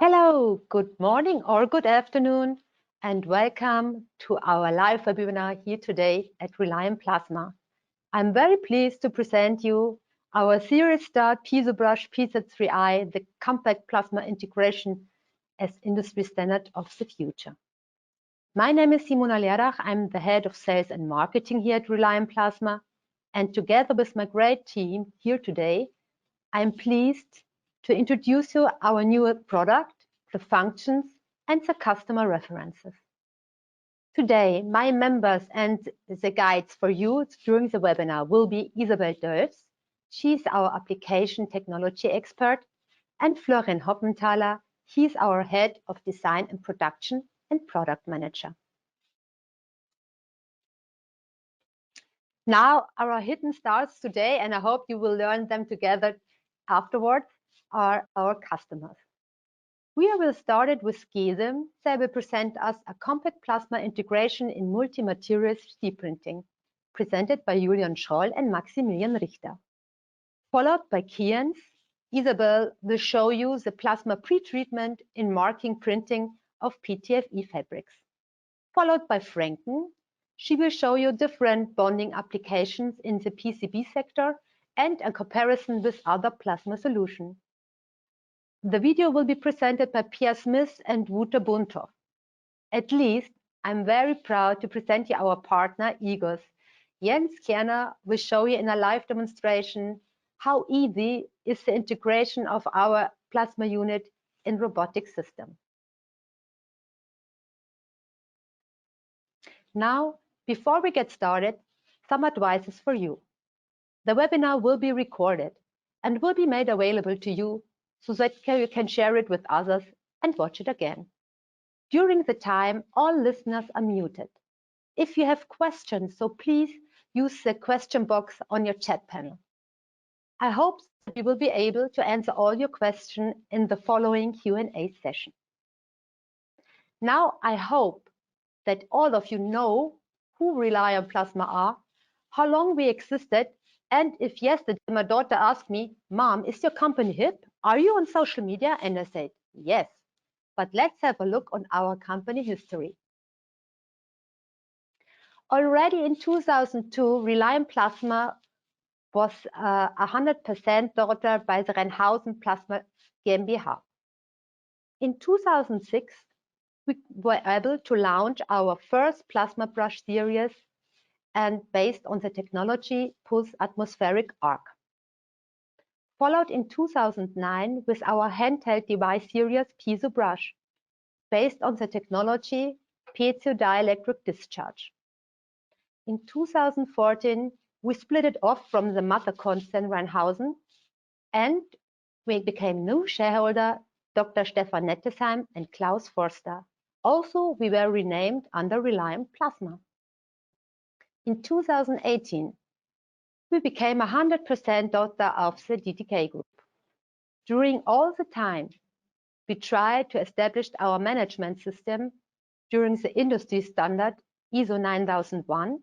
Hello, good morning or good afternoon, and welcome to our live webinar here today at Relyon Plasma. I'm very pleased to present you our series start Piezobrush PZ3-i, the compact plasma integration as industry standard of the future. My name is Simona Lerdach. I'm the head of sales and marketing here at Relyon Plasma, and together with my great team here today, I'm pleased to introduce you our new product, the functions, and the customer references. Today, my members and the guides for you during the webinar will be Isabel Dölfs. She's our application technology expert, and Florian Hoppenthaler. He's our head of design and production and product manager. Now, our hidden stars today, and I hope you will learn them together afterwards, are our customers. We will start it with Gesem. They will present us a compact plasma integration in multi-materials 3D printing, presented by Julian Scholl and Maximilian Richter. Followed by Kienz, Isabel will show you the plasma pre-treatment in marking printing of PTFE fabrics. Followed by Franken, she will show you different bonding applications in the PCB sector and a comparison with other plasma solutions. The video will be presented by Pierre Smith and Wouter Buntoff. At least, I'm very proud to present you our partner, EGOS. Jens Kerner will show you in a live demonstration how easy is the integration of our plasma unit in robotic system. Now, before we get started, some advices for you. The webinar will be recorded and will be made available to you so that you can share it with others and watch it again. During the time, all listeners are muted. If you have questions, so please use the question box on your chat panel. I hope that we will be able to answer all your questions in the following Q&A session. Now, I hope that all of you know who Relyon Plasma are, how long we existed, and if yesterday my daughter asked me, Mom, is your company hip? Are you on social media? And I said, yes. But let's have a look on our company history. Already in 2002, Relyon Plasma was 100% daughter by the Renhausen Plasma GmbH. In 2006, we were able to launch our first plasma brush series and based on the technology pulse atmospheric arc. Followed in 2009 with our handheld device series Piezobrush, based on the technology PZ dielectric discharge. In 2014, we split it off from the mother concern Renhausen, and we became new shareholder Dr. Stefan Nettesheim and Klaus Forster. Also, we were renamed under Relyon Plasma. In 2018, we became 100% daughter of the DTK Group. During all the time, we tried to establish our management system during the industry standard ISO 9001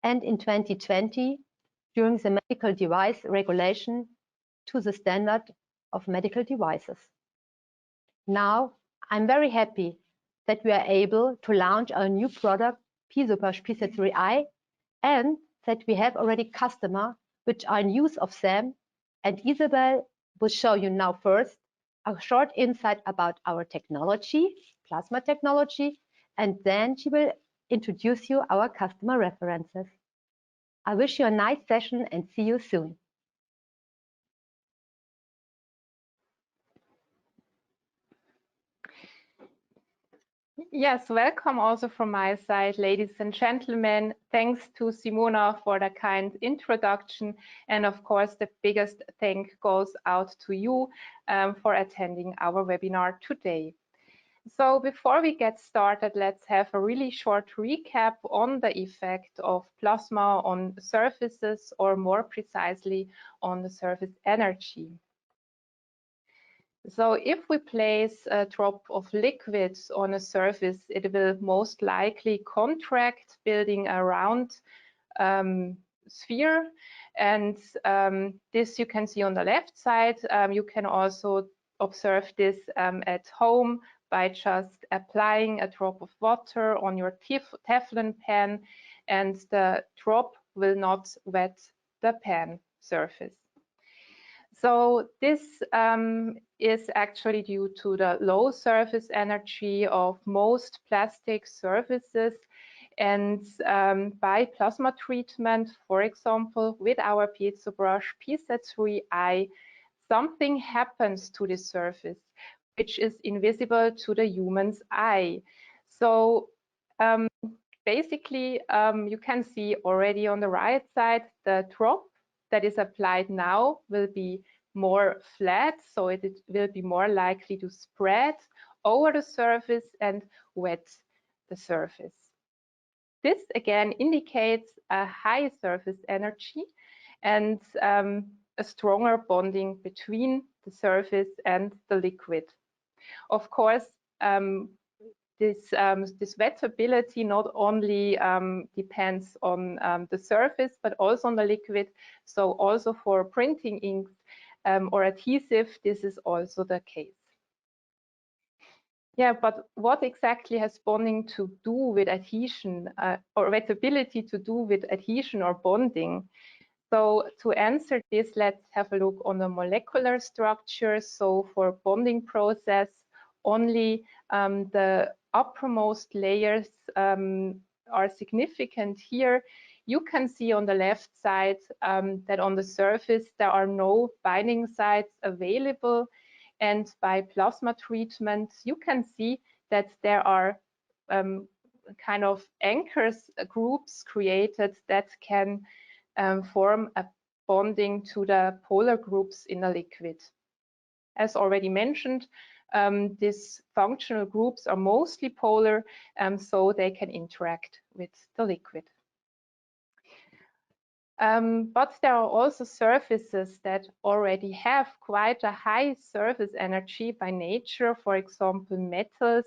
and in 2020 during the medical device regulation to the standard of medical devices. Now, I'm very happy that we are able to launch our new product Piezobrush PZ3-i and that we have already customers which are in use of them, and Isabel will show you now first a short insight about our technology, plasma technology, and then she will introduce you our customer references. I wish you a nice session and see you soon. Yes, welcome also from my side, ladies and gentlemen. Thanks to Simona for the kind introduction. And of course, the biggest thank goes out to you for attending our webinar today. So before we get started, let's have a really short recap on the effect of plasma on surfaces, or more precisely on the surface energy. So if we place a drop of liquids on a surface, it will most likely contract, building a round sphere. And this you can see on the left side. You can also observe this at home by just applying a drop of water on your Teflon pan, and the drop will not wet the pan surface. So this is actually due to the low surface energy of most plastic surfaces, and by plasma treatment, for example, with our Piezobrush PZ3-i, something happens to the surface which is invisible to the human's eye. So basically, you can see already on the right side, the drop that is applied now will be more flat, so it will be more likely to spread over the surface and wet the surface. This again indicates a high surface energy and a stronger bonding between the surface and the liquid. Of course, this wettability not only depends on the surface, but also on the liquid. So also for printing inks or adhesive, this is also the case. Yeah, but what exactly has bonding to do with adhesion or wettability to do with adhesion or bonding? So to answer this, let's have a look on the molecular structure. So for bonding process, only the uppermost layers are significant here. You can see on the left side that on the surface there are no binding sites available, and by plasma treatment you can see that there are kind of anchors groups created that can form a bonding to the polar groups in a liquid. As already mentioned, these functional groups are mostly polar, so they can interact with the liquid. But there are also surfaces that already have quite a high surface energy by nature, for example, metals,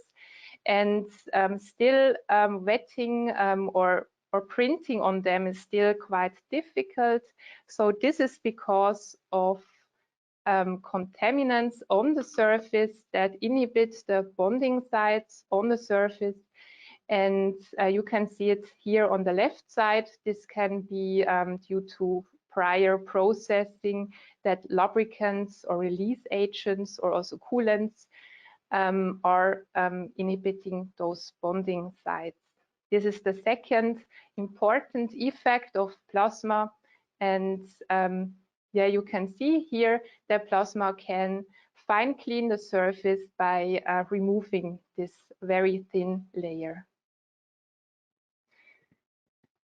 and still wetting or printing on them is still quite difficult. So this is because of contaminants on the surface that inhibit the bonding sites on the surface. And you can see it here on the left side. This can be due to prior processing, that lubricants or release agents or also coolants are inhibiting those bonding sites. This is the second important effect of plasma, and yeah, you can see here that plasma can fine clean the surface by removing this very thin layer.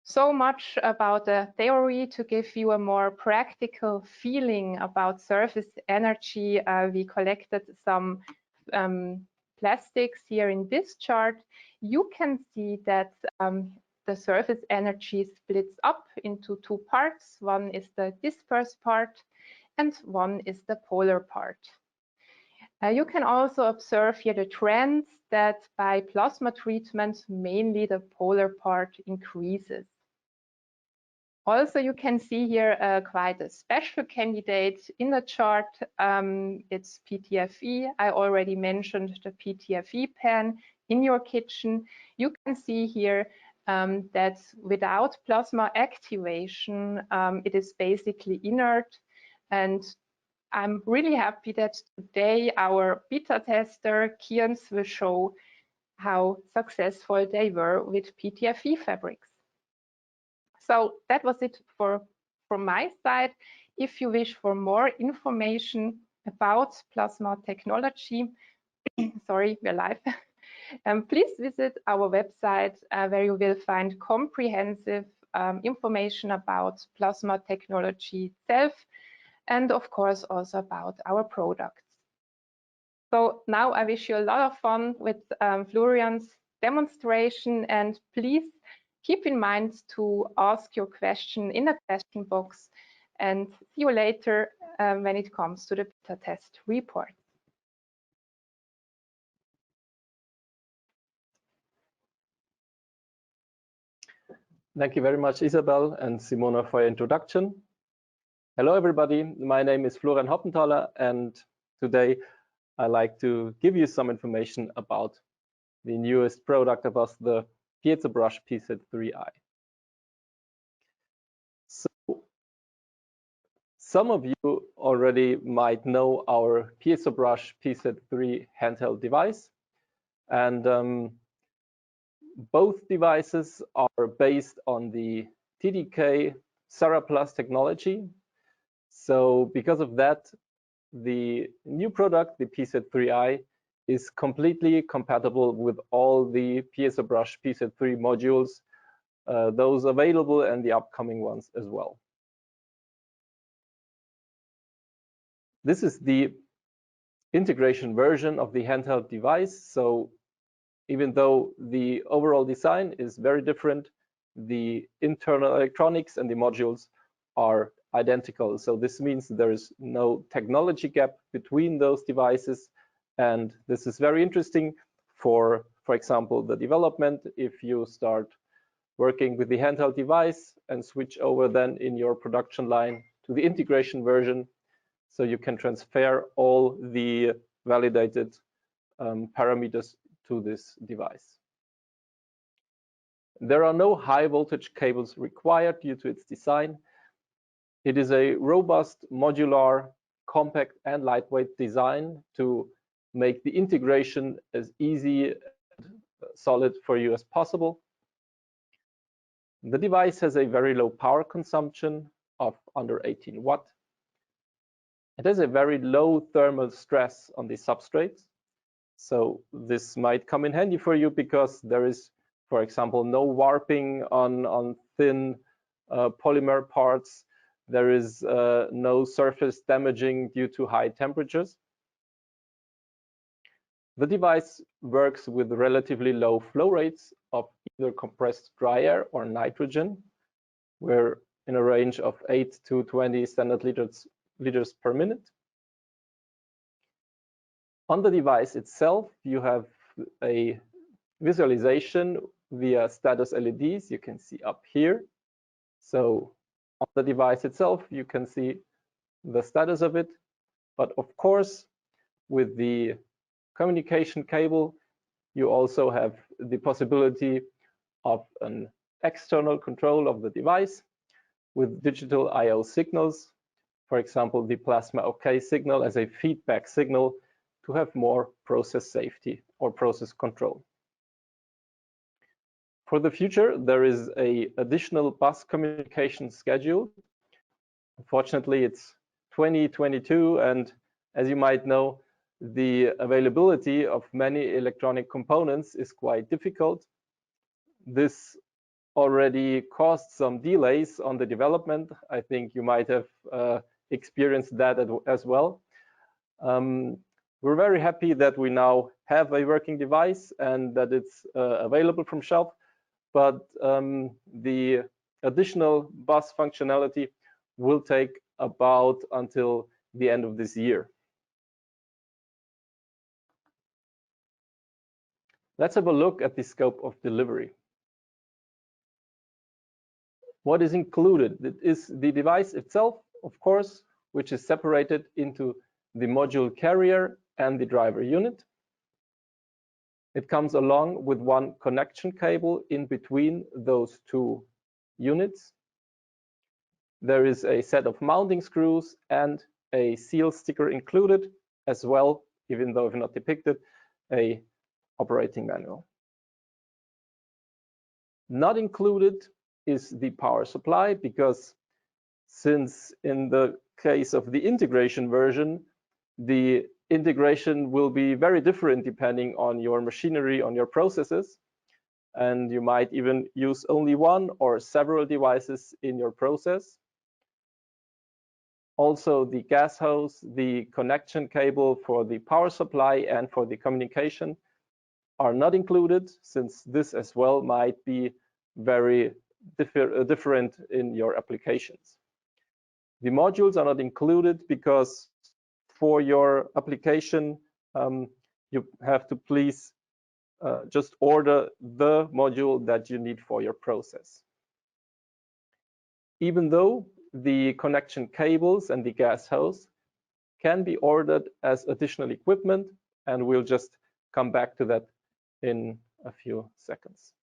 So much about the theory. To give you a more practical feeling about surface energy, we collected some plastics here in this chart. You can see that the surface energy splits up into two parts. One is the disperse part and one is the polar part. You can also observe here the trends that by plasma treatment, mainly the polar part increases. Also, you can see here quite a special candidate in the chart. It's PTFE. I already mentioned the PTFE pen in your kitchen. You can see here that without plasma activation, it is basically inert. And I'm really happy that today our beta tester, Kians, will show how successful they were with PTFE fabrics. So that was it from my side. If you wish for more information about plasma technology, sorry, we're live, please visit our website where you will find comprehensive information about plasma technology itself, and of course also about our products. So now I wish you a lot of fun with Florian's demonstration, and please keep in mind to ask your question in the question box, and see you later when it comes to the beta test report. Thank you very much, Isabel and Simona, for your introduction. Hello, everybody. My name is Florian Hoppenthaler, and today I like to give you some information about the newest product of us, the Piezobrush PZ3-i. So some of you already might know our Piezobrush PZ3 handheld device, and both devices are based on the TDK Saraplus technology. So because of that, the new product, the PZ3-i, is completely compatible with all the Piezobrush PZ3 modules, those available and the upcoming ones as well. This is the integration version of the handheld device. So even though the overall design is very different, the internal electronics and the modules are identical. So this means there is no technology gap between those devices. And this is very interesting for example, the development. If you start working with the handheld device and switch over then in your production line to the integration version, so you can transfer all the validated parameters to this device. There are no high voltage cables required due to its design. It is a robust, modular, compact and lightweight design to make the integration as easy and solid for you as possible. The device has a very low power consumption of under 18 watt. It has a very low thermal stress on the substrates. So this might come in handy for you because there is, for example, no warping on thin polymer parts. There is no surface damaging due to high temperatures. The device works with relatively low flow rates of either compressed dry air or nitrogen. We're in a range of 8 to 20 standard liters per minute. On the device itself, you have a visualization via status LEDs you can see up here. So on the device itself, you can see the status of it. But of course, with the communication cable, you also have the possibility of an external control of the device with digital I/O signals. For example, the plasma OK signal as a feedback signal to have more process safety or process control. For the future, there is an additional bus communication schedule. Unfortunately, it's 2022, and as you might know, the availability of many electronic components is quite difficult. This already caused some delays on the development. I think you might have experienced that as well. We're very happy that we now have a working device and that it's available from shelf, but the additional bus functionality will take about until the end of this year. Let's have a look at the scope of delivery. What is included? It is the device itself, of course, which is separated into the module carrier and the driver unit. It comes along with one connection cable in between those two units. There is a set of mounting screws and a seal sticker included, as well, even though if not depicted, a operating manual. Not included is the power supply, because since in the case of the integration version, the integration will be very different depending on your machinery, on your processes, and you might even use only one or several devices in your process. Also, the gas hose, the connection cable for the power supply and for the communication are not included, since this as well might be very different in your applications. The modules are not included because for your application, you have to please just order the module that you need for your process. Even though the connection cables and the gas hose can be ordered as additional equipment, and we'll just come back to that in a few seconds.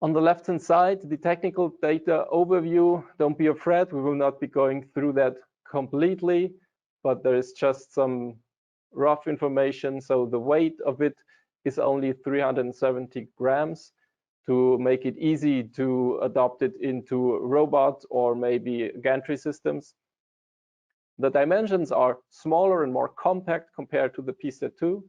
On the left-hand side, the technical data overview. Don't be afraid, we will not be going through that completely, but there is just some rough information. So the weight of it is only 370 grams to make it easy to adopt it into robots or maybe gantry systems. The dimensions are smaller and more compact compared to the PZ2.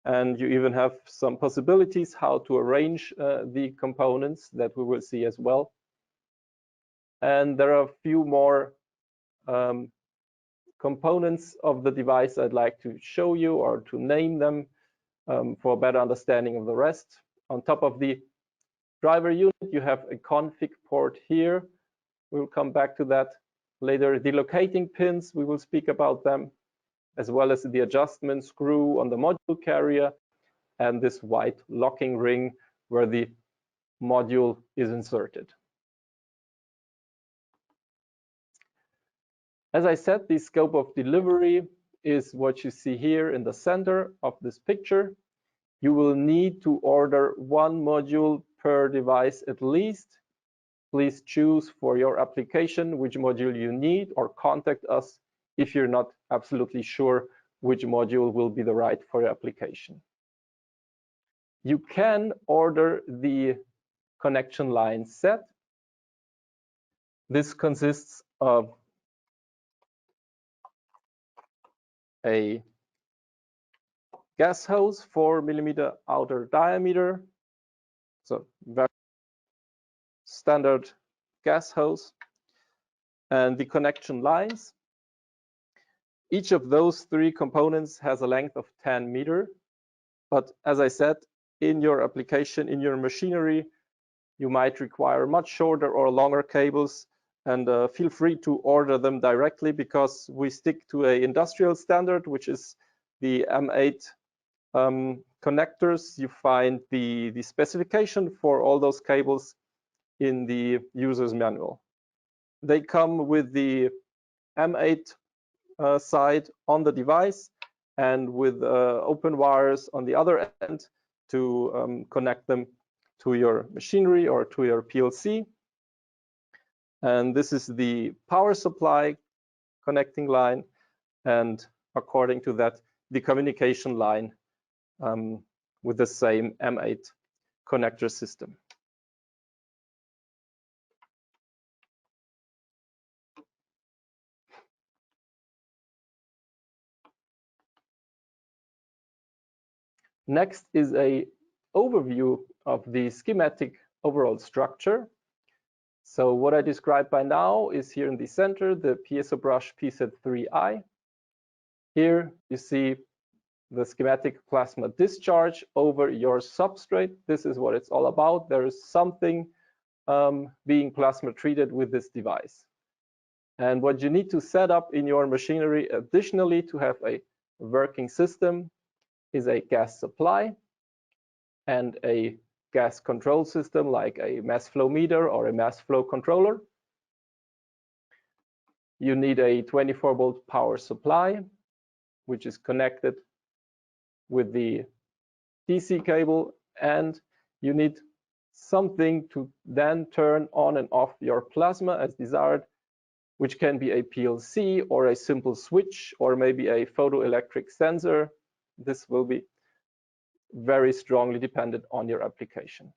And you even have some possibilities how to arrange the components that we will see as well. And there are a few more components of the device I'd like to show you or to name them for a better understanding of the rest. On top of the driver unit, you have a config port here. We'll come back to that later. The locating pins, we will speak about them, as well as the adjustment screw on the module carrier and this white locking ring where the module is inserted. As I said, the scope of delivery is what you see here in the center of this picture. You will need to order one module per device at least. Please choose for your application which module you need, or contact us if you're not absolutely sure which module will be the right for your application. You can order the connection line set. This consists of a gas hose, 4 millimeter outer diameter, so very standard gas hose, and the connection lines. Each of those three components has a length of 10 meters. But as I said, in your application, in your machinery, you might require much shorter or longer cables, and feel free to order them directly, because we stick to an industrial standard, which is the M8 connectors. You find the specification for all those cables in the user's manual. They come with the M8 side on the device and with open wires on the other end to connect them to your machinery or to your PLC. And this is the power supply connecting line, and according to that, the communication line with the same M8 connector system. Next is an overview of the schematic overall structure. So what I described by now is here in the center, the Piezobrush PZ3-i. Here you see the schematic plasma discharge over your substrate. This is what it's all about. There is something being plasma treated with this device. And what you need to set up in your machinery additionally to have a working system is a gas supply and a gas control system like a mass flow meter or a mass flow controller. You need a 24-volt power supply, which is connected with the DC cable, and you need something to then turn on and off your plasma as desired, which can be a PLC or a simple switch or maybe a photoelectric sensor. This will be very strongly dependent on your application.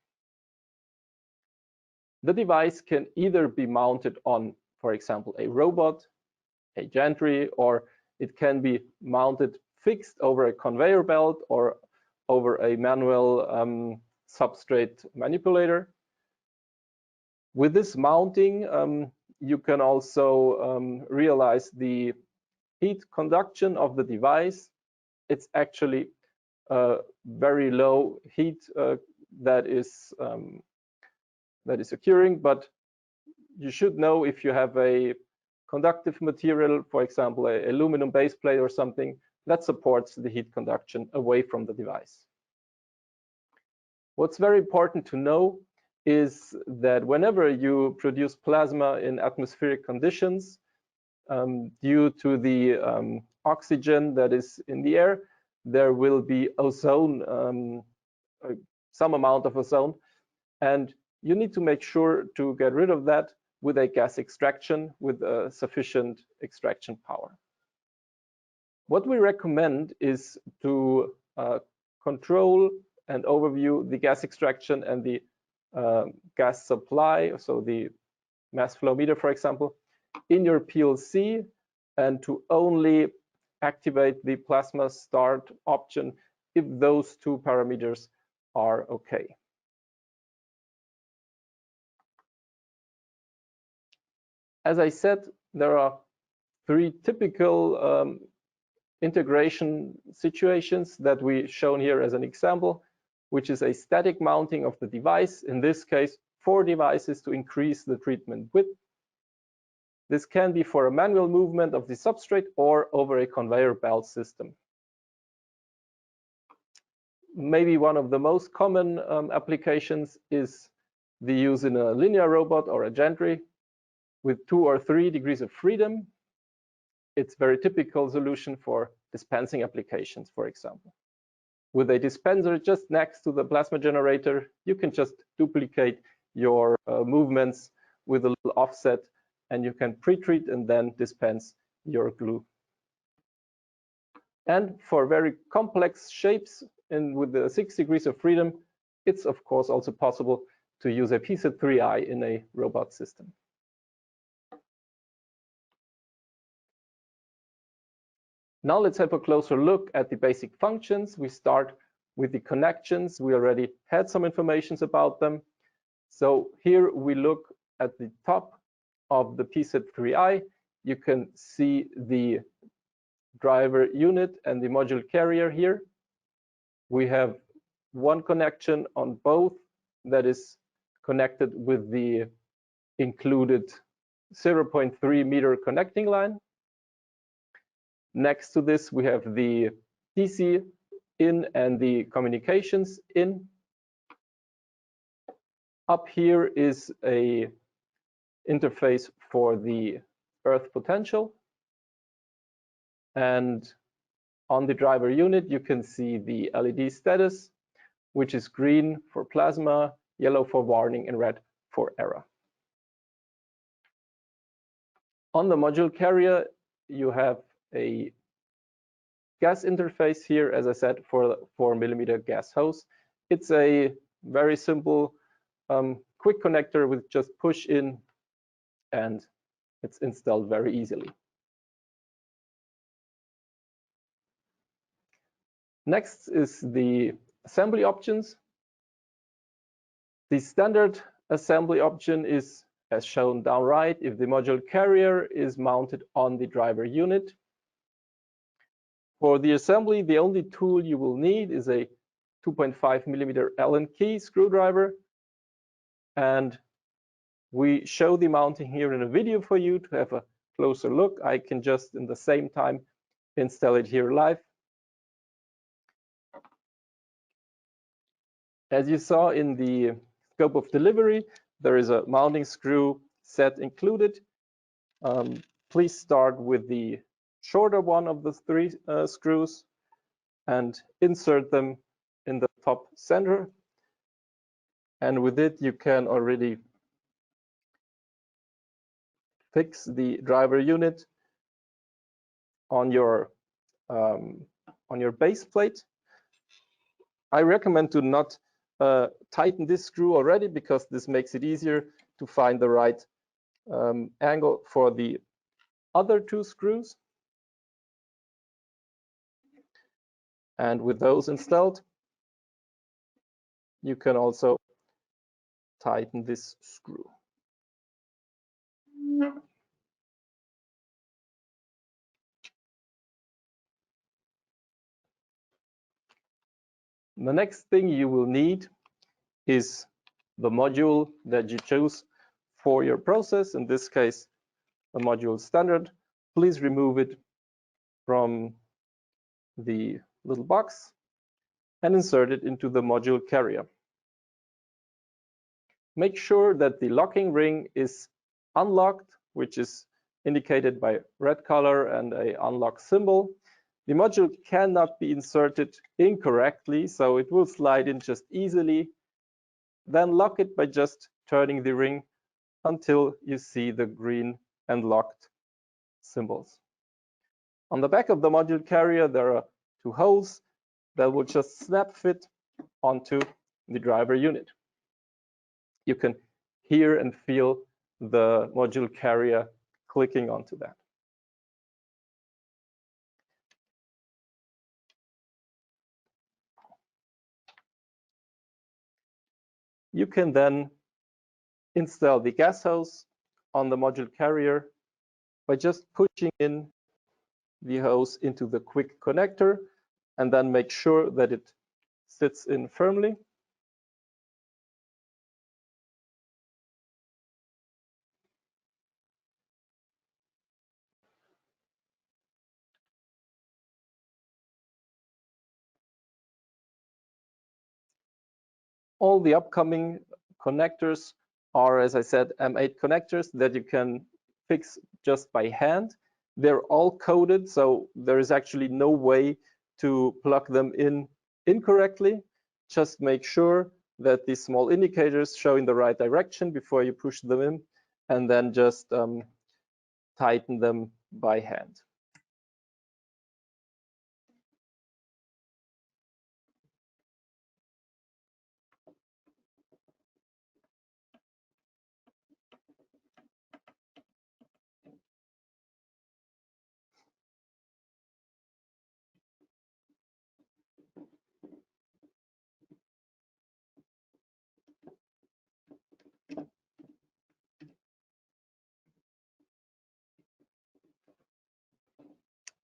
The device can either be mounted on, for example, a robot, a gantry, or it can be mounted fixed over a conveyor belt or over a manual substrate manipulator. With this mounting, you can also realize the heat conduction of the device. It's actually very low heat that is occurring, but you should know if you have a conductive material, for example, an aluminum base plate or something, that supports the heat conduction away from the device. What's very important to know is that whenever you produce plasma in atmospheric conditions, due to the oxygen that is in the air, there will be ozone, some amount of ozone, and you need to make sure to get rid of that with a gas extraction with sufficient extraction power. What we recommend is to control and overview the gas extraction and the gas supply, so the mass flow meter, for example, in your PLC, and to only activate the plasma start option if those two parameters are okay. As I said, there are three typical integration situations that we shown here as an example, which is a static mounting of the device, in this case 4 devices to increase the treatment width. This can be for a manual movement of the substrate or over a conveyor belt system. Maybe one of the most common applications is the use in a linear robot or a gantry with 2 or 3 degrees of freedom. It's a very typical solution for dispensing applications, for example. With a dispenser just next to the plasma generator, you can just duplicate your movements with a little offset, and you can pre-treat and then dispense your glue. And for very complex shapes and with the 6 degrees of freedom, it's of course also possible to use a PZ3-i in a robot system. Now let's have a closer look at the basic functions. We start with the connections. We already had some information about them. So here we look at the top of the PZ3-i. You can see the driver unit and the module carrier here. We have one connection on both that is connected with the included 0.3 meter connecting line. Next to this, we have the DC in and the communications in. Up here is a interface for the earth potential. And on the driver unit, you can see the LED status, which is green for plasma, yellow for warning, and red for error. On the module carrier, you have a gas interface here, as I said, for the 4mm gas hose. It's a very simple, quick connector with just push in, and it's installed very easily. Next is the assembly options. The standard assembly option is, as shown down right, if the module carrier is mounted on the driver unit. For the assembly, the only tool you will need is a 2.5mm Allen key screwdriver. And we show the mounting here in a video for you to have a closer look. I can just in the same time install it here live. As you saw in the scope of delivery, there is a mounting screw set included. Please start with the shorter one of the 3 screws and insert them in the top center. And with it, you can already fix the driver unit on your base plate. I recommend to not tighten this screw already, because this makes it easier to find the right angle for the other 2 screws. And with those installed, you can also tighten this screw. The next thing you will need is the module that you choose for your process, in this case, a module standard. Please remove it from the little box and insert it into the module carrier. Make sure that the locking ring is unlocked, which is indicated by red color and a unlock symbol. The module cannot be inserted incorrectly, so it will slide in just easily. Then lock it by just turning the ring until you see the green and locked symbols. On the back of the module carrier, there are two holes that will just snap fit onto the driver unit. You can hear and feel the module carrier clicking onto that. You can then install the gas hose on the module carrier by just pushing in the hose into the quick connector and then make sure that it sits in firmly. All the upcoming connectors are, as I said, M8 connectors that you can fix just by hand. They're all coded, so there is actually no way to plug them in incorrectly. Just make sure that these small indicators show in the right direction before you push them in, and then just tighten them by hand.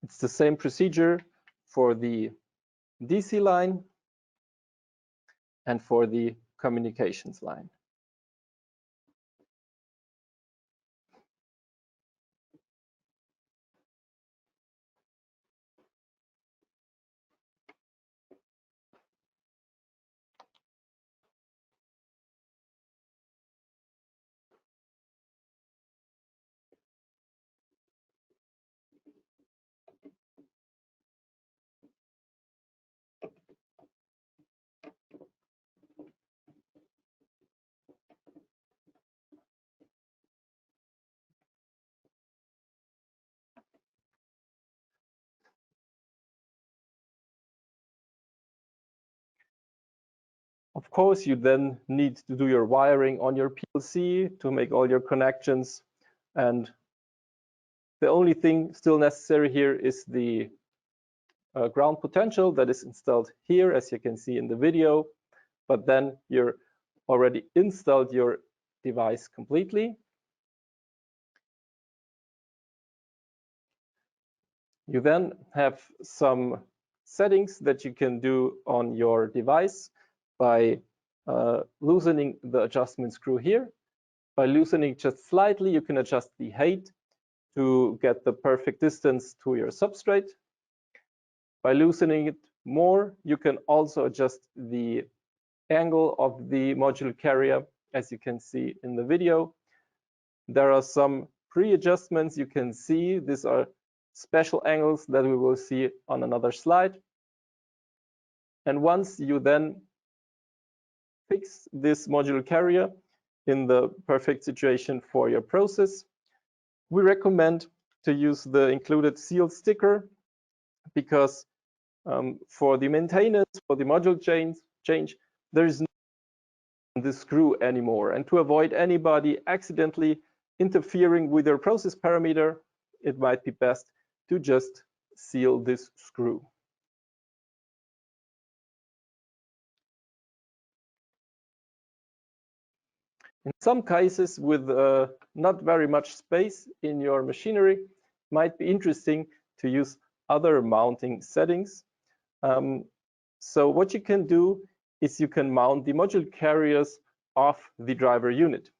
It's the same procedure for the DC line and for the communications line. Of course, you then need to do your wiring on your PLC to make all your connections. And the only thing still necessary here is the ground potential that is installed here, as you can see in the video. But then you're already installed your device completely. You then have some settings that you can do on your device by loosening the adjustment screw here. By loosening just slightly, you can adjust the height to get the perfect distance to your substrate. By loosening it more, you can also adjust the angle of the module carrier, as you can see in the video. There are some pre-adjustments you can see. These are special angles that we will see on another slide. And once you then fix this module carrier in the perfect situation for your process, we recommend to use the included seal sticker, because for the maintenance, for the module change, there is no the screw anymore. And to avoid anybody accidentally interfering with your process parameter, it might be best to just seal this screw. In some cases, with not very much space in your machinery, it might be interesting to use other mounting settings. So what you can do is you can mount the module carriers off the driver unit.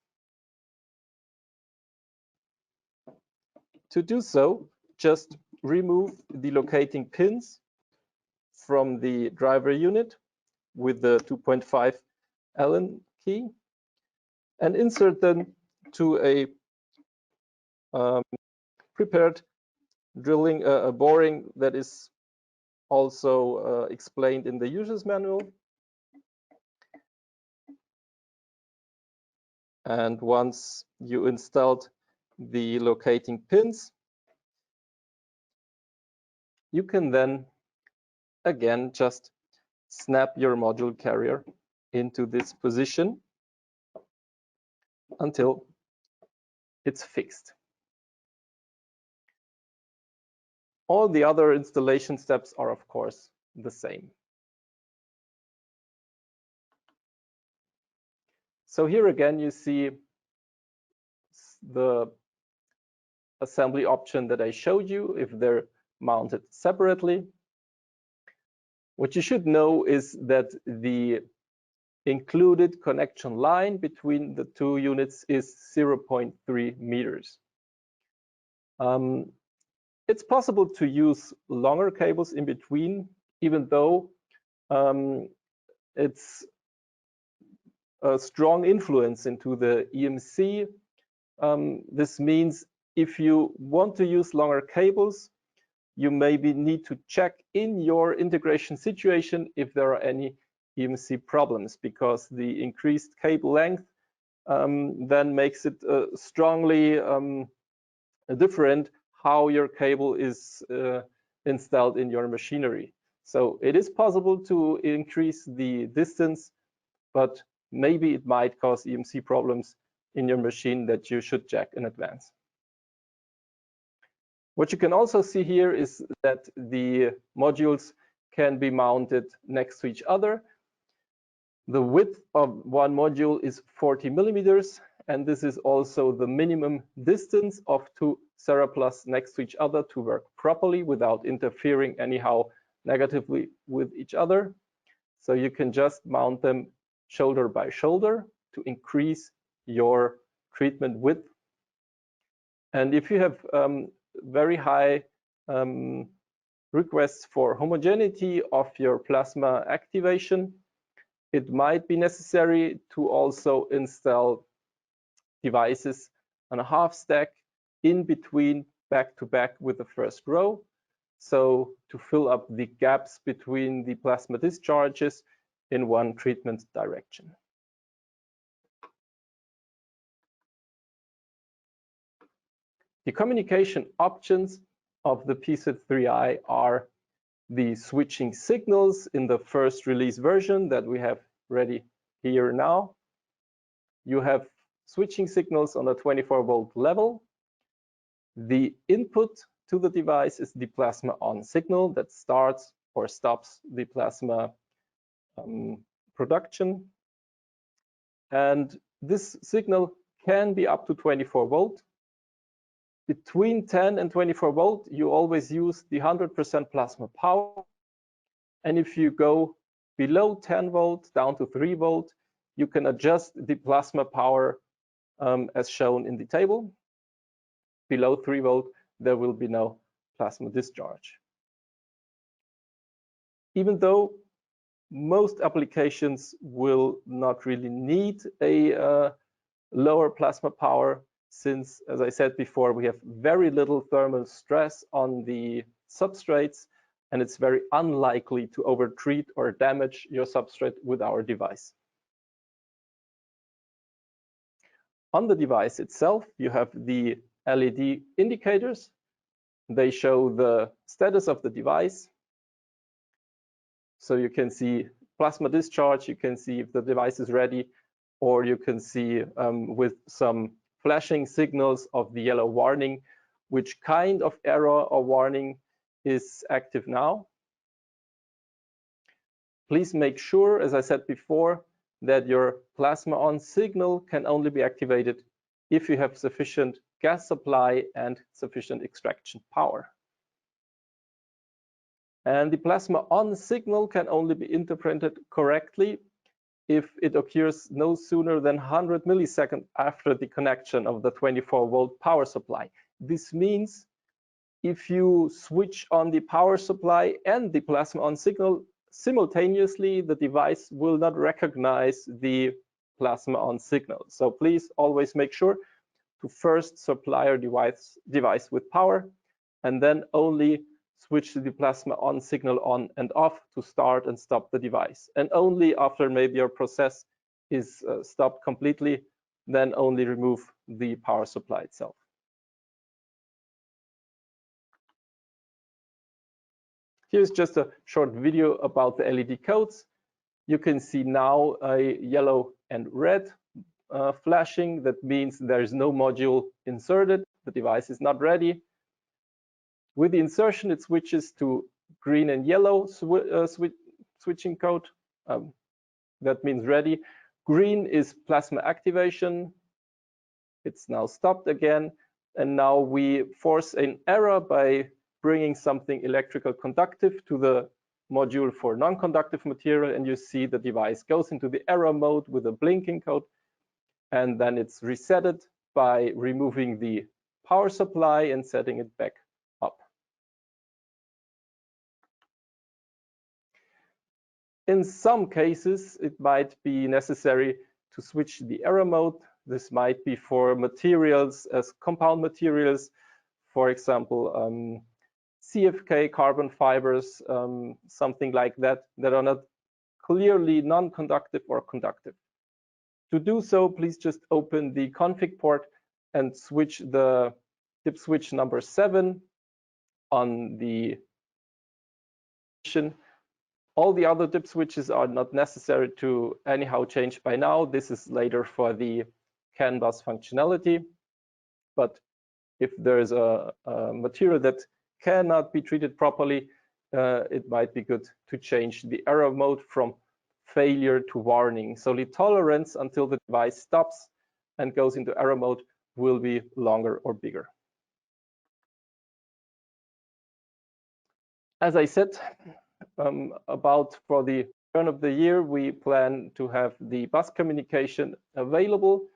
To do so, just remove the locating pins from the driver unit with the 2.5 Allen key and insert them to a prepared drilling boring that is also explained in the user's manual. And once you installed the locating pins, you can then again just snap your module carrier into this position until it's fixed. All the other installation steps are, of course, the same. So here again, you see the assembly option that I showed you if they're mounted separately. What you should know is that the included connection line between the two units is 0.3 meters. It's possible to use longer cables in between, even though it's a strong influence into the EMC. This means if you want to use longer cables, you maybe need to check in your integration situation if there are any EMC problems, because the increased cable length then makes it strongly different how your cable is installed in your machinery. So it is possible to increase the distance, but maybe it might cause EMC problems in your machine that you should check in advance. What you can also see here is that the modules can be mounted next to each other. The width of one module is 40 millimeters, and this is also the minimum distance of two Seraplas next to each other to work properly without interfering anyhow negatively with each other. So you can just mount them shoulder by shoulder to increase your treatment width. And if you have very high requests for homogeneity of your plasma activation, it might be necessary to also install devices on a half stack in between back to back with the first row, so to fill up the gaps between the plasma discharges in one treatment direction. The communication options of the PZ3-i are the switching signals in the first release version that we have ready here now. You have switching signals on a 24-volt level. The input to the device is the plasma on signal that starts or stops the plasma production. And this signal can be up to 24 volt. Between 10 and 24 volt, you always use the 100% plasma power. And if you go below 10 volt down to 3 volt, you can adjust the plasma power as shown in the table. Below 3 volt, there will be no plasma discharge. Even though most applications will not really need a lower plasma power, since, as I said before, we have very little thermal stress on the substrates, and it's very unlikely to overtreat or damage your substrate with our device. On the device itself, you have the LED indicators. They show the status of the device. So you can see plasma discharge, you can see if the device is ready, or you can see with some flashing signals of the yellow warning, which kind of error or warning is active now. Please make sure, as I said before, that your plasma on signal can only be activated if you have sufficient gas supply and sufficient extraction power. And the plasma on signal can only be interpreted correctly if it occurs no sooner than 100 milliseconds after the connection of the 24-volt power supply. This means if you switch on the power supply and the plasma on signal simultaneously, the device will not recognize the plasma on signal. So please always make sure to first supply your device with power, and then only switch the plasma on signal on and off to start and stop the device. And only after maybe your process is stopped completely, then only remove the power supply itself. Here's just a short video about the LED codes. You can see now a yellow and red flashing. That means there is no module inserted. The device is not ready. With the insertion, it switches to green and yellow switching code. That means ready. Green is plasma activation. It's now stopped again. And now we force an error by bringing something electrical conductive to the module for non-conductive material. And you see the device goes into the error mode with a blinking code. And then it's resetted by removing the power supply and setting it back up. In some cases, it might be necessary to switch the error mode. This might be for materials as compound materials, for example, CFK carbon fibers, something like that, that are not clearly non-conductive or conductive. To do so, please just open the config port and switch the dip switch number 7 on the all the other dip switches are not necessary to anyhow change by now. This is later for the CAN bus functionality. But if there's a material that cannot be treated properly, it might be good to change the error mode from failure to warning. So the tolerance until the device stops and goes into error mode will be longer or bigger. As I said, about for the turn of the year, we plan to have the bus communication available.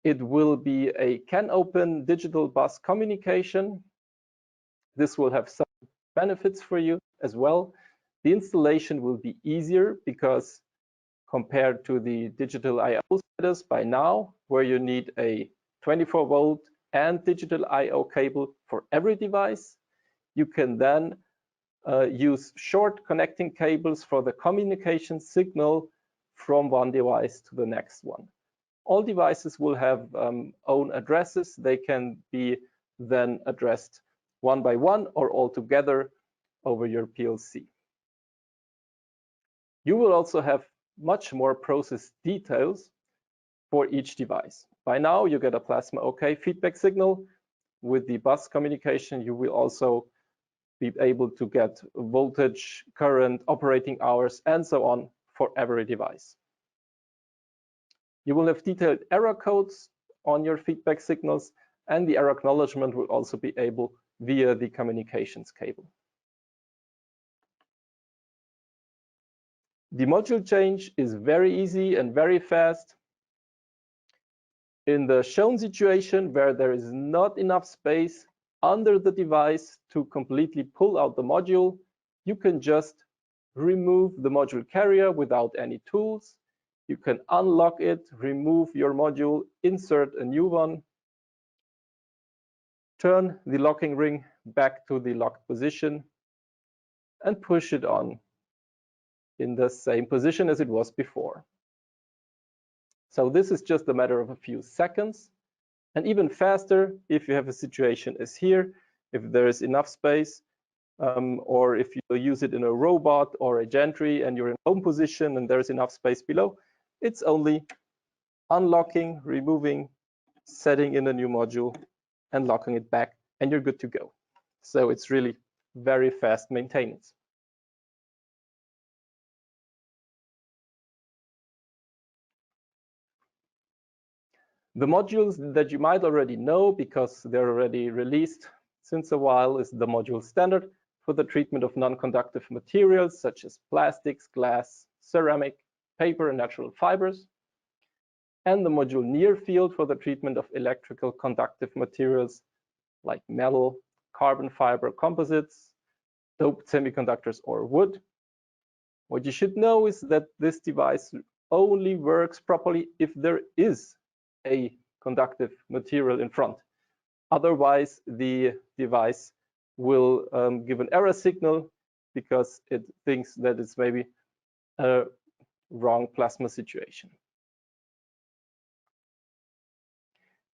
It will be a CAN open digital bus communication. This will have some benefits for you as well. The installation will be easier because compared to the digital I/O status by now, where you need a 24-volt and digital I/O cable for every device, you can then use short connecting cables for the communication signal from one device to the next one. All devices will have own addresses. They can be then addressed one by one or all together over your PLC. You will also have much more process details for each device. By now, you get a plasma OK feedback signal. With the bus communication, you will also be able to get voltage, current, operating hours, and so on for every device. You will have detailed error codes on your feedback signals, and the error acknowledgement will also be able via the communications cable. The module change is very easy and very fast. In the shown situation where there is not enough space under the device to completely pull out the module, you can just remove the module carrier without any tools. You can unlock it, remove your module, insert a new one, turn the locking ring back to the locked position, and push it on in the same position as it was before. So this is just a matter of a few seconds. And even faster if you have a situation as here, if there is enough space, or if you use it in a robot or a gantry and you're in home position and there's enough space below, it's only unlocking, removing, setting in a new module, and locking it back, and you're good to go. So it's really very fast maintenance. The modules that you might already know because they're already released since a while is the module standard for the treatment of non-conductive materials such as plastics, glass, ceramic, paper, and natural fibers, and the module near field for the treatment of electrical conductive materials like metal, carbon fiber composites, doped semiconductors, or wood. What you should know is that this device only works properly if there is a conductive material in front. Otherwise, the device will give an error signal because it thinks that it's maybe a wrong plasma situation.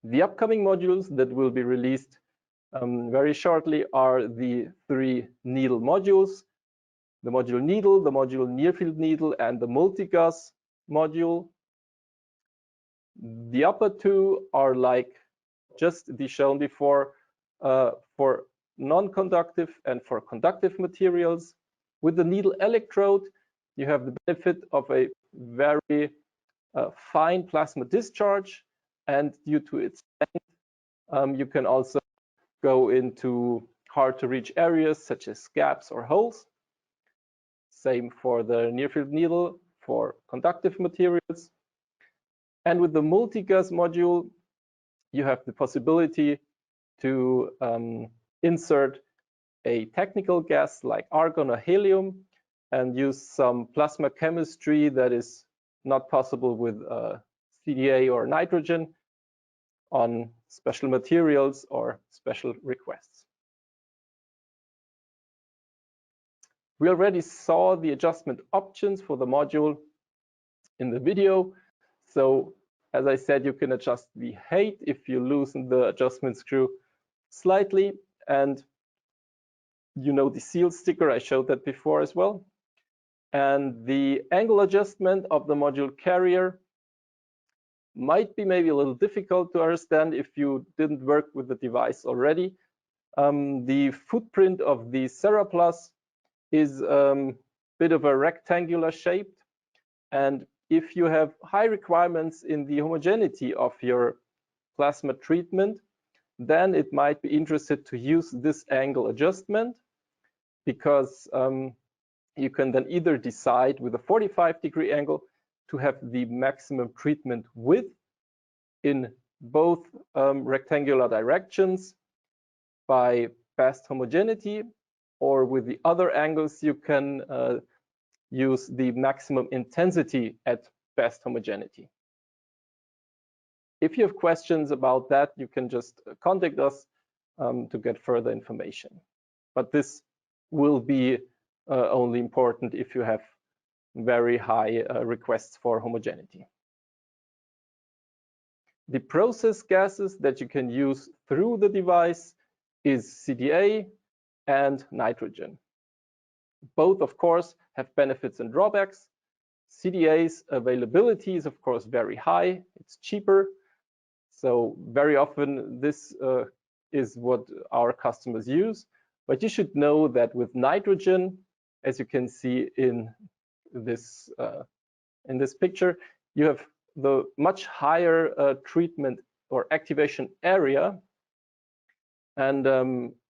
The upcoming modules that will be released very shortly are the 3 needle modules: the module needle, the module near field needle, and the multi-gas module. The upper 2 are like just the shown before for non-conductive and for conductive materials. With the needle electrode, you have the benefit of a very fine plasma discharge, and due to its length, you can also go into hard to reach areas such as gaps or holes. Same for the near field needle for conductive materials. And with the multi-gas module, you have the possibility to insert a technical gas like argon or helium and use some plasma chemistry that is not possible with CDA or nitrogen on special materials or special requests. We already saw the adjustment options for the module in the video. So as I said, you can adjust the height if you loosen the adjustment screw slightly, and you know the seal sticker, I showed that before as well. And the angle adjustment of the module carrier might be maybe a little difficult to understand if you didn't work with the device already. The footprint of the Seraplus is a bit of a rectangular shape, and if you have high requirements in the homogeneity of your plasma treatment, then it might be interested to use this angle adjustment, because you can then either decide with a 45-degree angle to have the maximum treatment width in both rectangular directions by best homogeneity, or with the other angles you can use the maximum intensity at best homogeneity. If you have questions about that, you can just contact us to get further information. But this will be only important if you have very high requests for homogeneity. The process gases that you can use through the device is CDA and nitrogen. Both, of course, have benefits and drawbacks. CDA's availability is, of course, very high. It's cheaper. So very often this is what our customers use. But you should know that with nitrogen, as you can see in this picture, you have the much higher treatment or activation area. And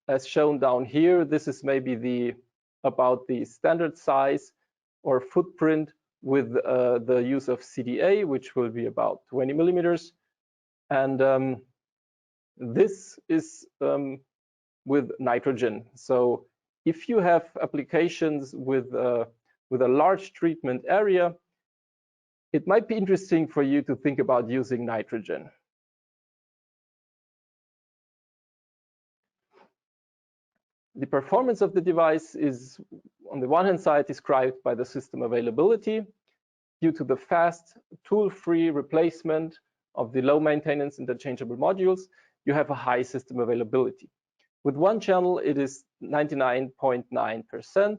as shown down here, this is maybe about the standard size or footprint with the use of CDA, which will be about 20 millimeters. And this is with nitrogen. So if you have applications with a large treatment area, it might be interesting for you to think about using nitrogen. The performance of the device is, on the one hand side, described by the system availability. Due to the fast, tool-free replacement of the low maintenance interchangeable modules, you have a high system availability. With one channel, it is 99.9%,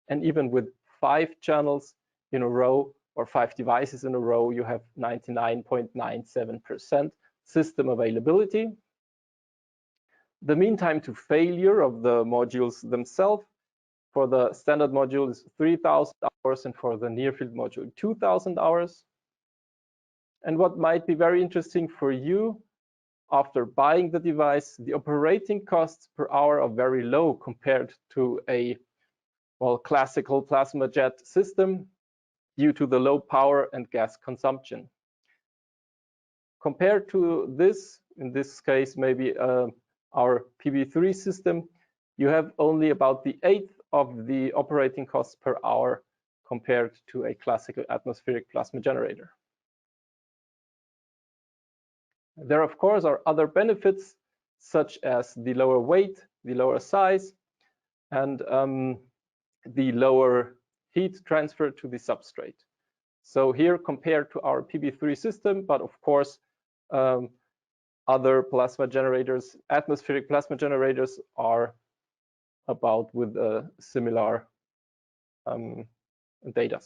and even with 5 channels in a row or 5 devices in a row, you have 99.97% system availability. The mean time to failure of the modules themselves for the standard module is 3,000 hours, and for the near field module, 2,000 hours. And what might be very interesting for you, after buying the device, the operating costs per hour are very low compared to a classical plasma jet system due to the low power and gas consumption. Compared to this, in this case, maybe our PB3 system, you have only about the 1/8 of the operating costs per hour compared to a classical atmospheric plasma generator. There, of course, are other benefits, such as the lower weight, the lower size, and the lower heat transfer to the substrate. So here, compared to our PB3 system, but of course, other plasma generators, atmospheric plasma generators, are about with similar data.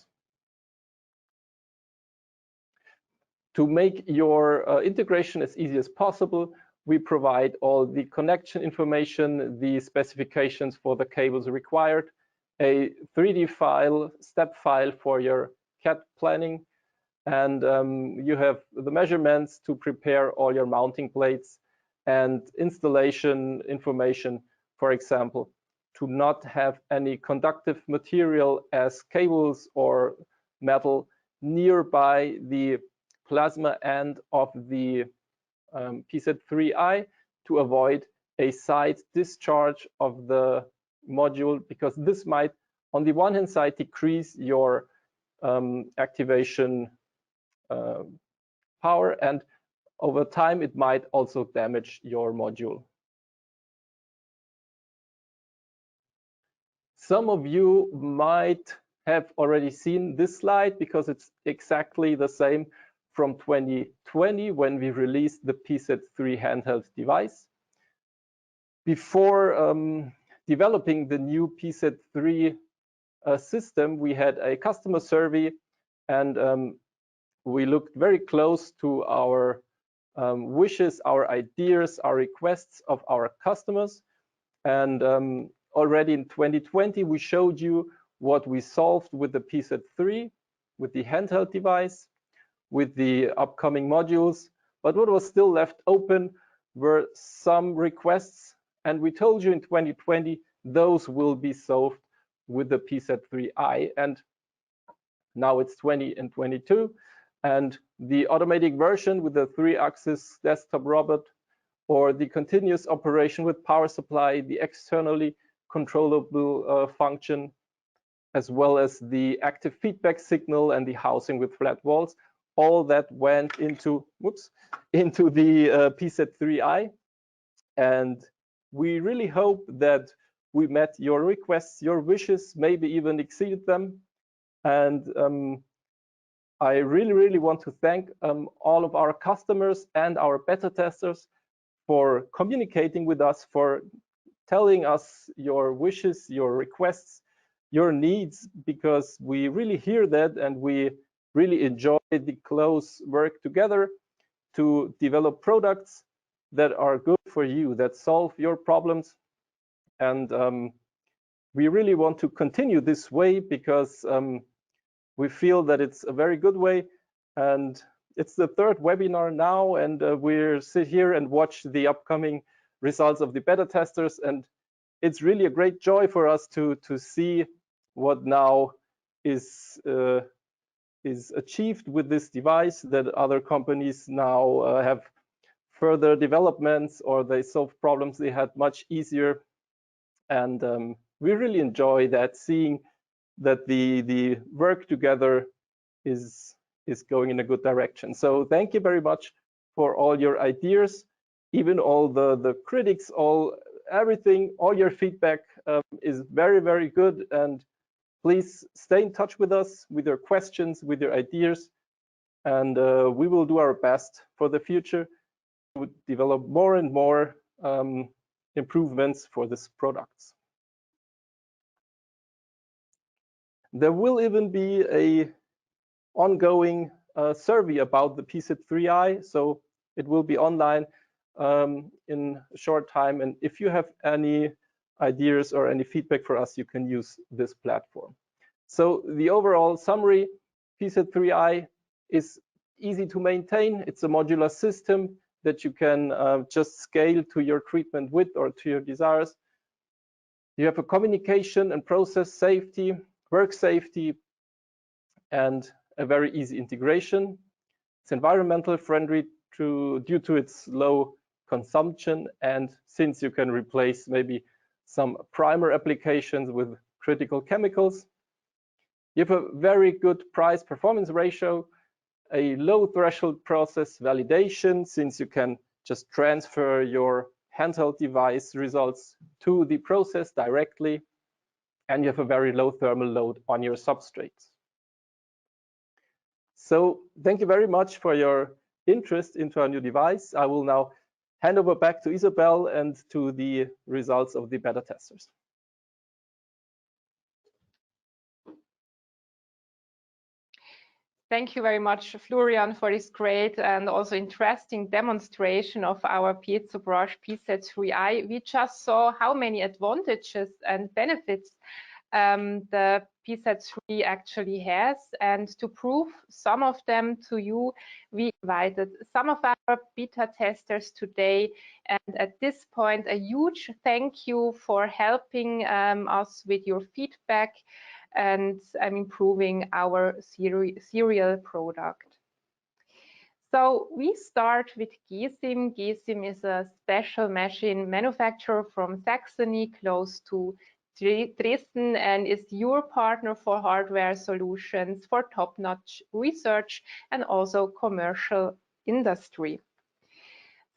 To make your integration as easy as possible, we provide all the connection information, the specifications for the cables required, a 3D file, step file for your CAD planning, and you have the measurements to prepare all your mounting plates and installation information, for example, to not have any conductive material as cables or metal nearby the plasma end of the PZ3-i, to avoid a side discharge of the module, because this might, on the one hand side, decrease your activation power, and over time it might also damage your module. Some of you might have already seen this slide, because it's exactly the same from 2020 when we released the PZ3 handheld device. Before developing the new PZ3 system, we had a customer survey, and we looked very close to our wishes, our ideas, our requests of our customers. And already in 2020, we showed you what we solved with the PZ3, with the handheld device, with the upcoming modules. But what was still left open were some requests, and we told you in 2020 those will be solved with the PZ3-i. And now it's 2022, and the automatic version with the 3-axis desktop robot, or the continuous operation with power supply, the externally controllable function, as well as the active feedback signal and the housing with flat walls, all that went into the PZ3-i. And we really hope that we met your requests, your wishes, maybe even exceeded them. And I really want to thank all of our customers and our beta testers for communicating with us, for telling us your wishes, your requests, your needs, because we really hear that, and we really enjoy the close work together to develop products that are good for you, that solve your problems. And we really want to continue this way, because we feel that it's a very good way. And it's the third webinar now, and we sit here and watch the upcoming results of the beta testers, and it's really a great joy for us to see what now is achieved with this device, that other companies now have further developments, or they solve problems they had much easier. And we really enjoy that, seeing that the work together is going in a good direction. So thank you very much for all your ideas, even all the critics, everything, all your feedback is very good. And please stay in touch with us, with your questions, with your ideas, and we will do our best for the future to develop more and more improvements for these products. There will even be a ongoing survey about the PZ3-i, so it will be online in a short time. And if you have any ideas or any feedback for us, you can use this platform. So the overall summary: PZ3-i is easy to maintain. It's a modular system that you can just scale to your treatment width or to your desires. You have a communication and process safety, work safety, and a very easy integration. It's environmental friendly due to its low consumption, and since you can replace maybe some primer applications with critical chemicals. You have a very good price-performance ratio, a low threshold process validation, since you can just transfer your handheld device results to the process directly, and you have a very low thermal load on your substrates. So thank you very much for your interest into our new device. I will now hand over back to Isabel and to the results of the beta testers. Thank you very much, Florian, for this great and also interesting demonstration of our Piezobrush PZ3-i. We just saw how many advantages and benefits the PZ3 actually has, and to prove some of them to you, we invited some of our beta testers today. And at this point, a huge thank you for helping us with your feedback and improving our serial product. So we start with Gesim. Gesim is a special machine manufacturer from Saxony, close to Dresden, and is your partner for hardware solutions for top-notch research and also commercial industry.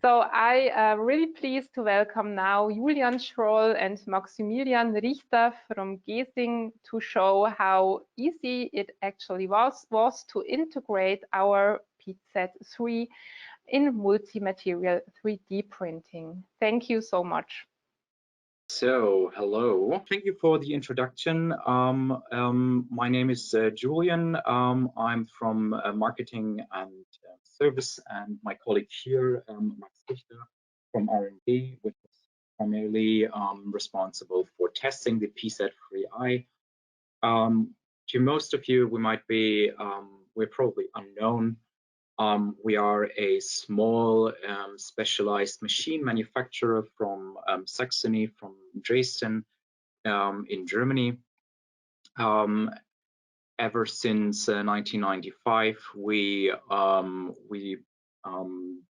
So I am really pleased to welcome now Julian Schroll and Maximilian Richter from Gesim to show how easy it actually was to integrate our PZ3 in multi-material 3D printing. Thank you so much. So, hello. Thank you for the introduction. My name is Julian. I'm from marketing and service, and my colleague here, Max Richter, from R&D, which is primarily responsible for testing the PZ3-i. To most of you, we're probably unknown. We are a small specialized machine manufacturer from Saxony, from Dresden, in Germany. Ever since 1995, we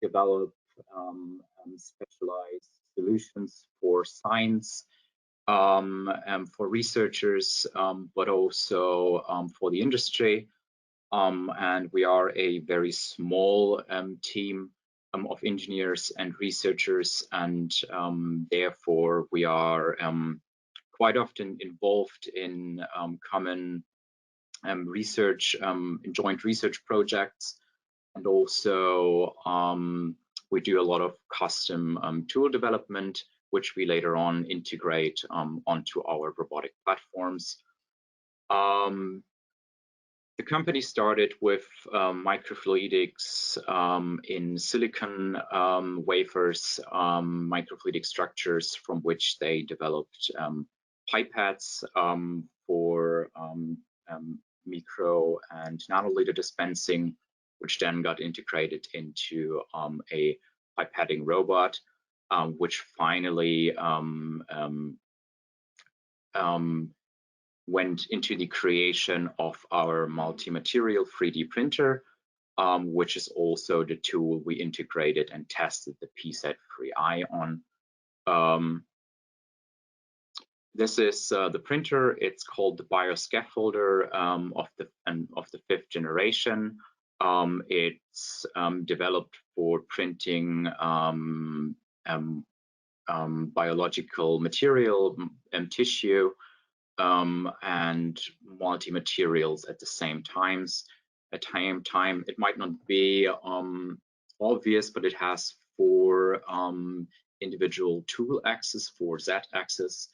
develop specialized solutions for science, for researchers, but also for the industry. And we are a very small team of engineers and researchers, and therefore we are quite often involved in common research, joint research projects, and also we do a lot of custom tool development, which we later on integrate onto our robotic platforms. The company started with microfluidics in silicon wafers, microfluidic structures, from which they developed pipettes for micro and nanoliter dispensing, which then got integrated into a pipetting robot, which finally went into the creation of our multi-material 3D printer, which is also the tool we integrated and tested the PZ3-i on. This is the printer. It's called the bioscaffolder of the 5th generation. It's developed for printing biological material and tissue, and multi-materials at the same time. It might not be obvious, but it has 4 individual tool axes, 4 Z-axes,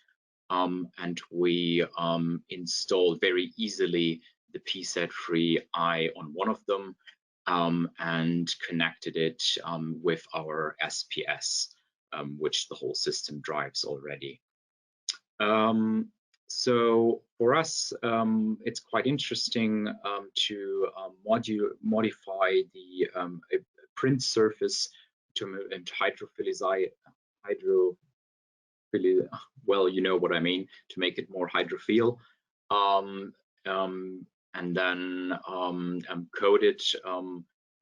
and we installed very easily the PZ3-i on one of them and connected it with our SPS, which the whole system drives already. So for us, it's quite interesting to modify the print surface to well, you know what I mean, to make it more hydrophile, and then coat it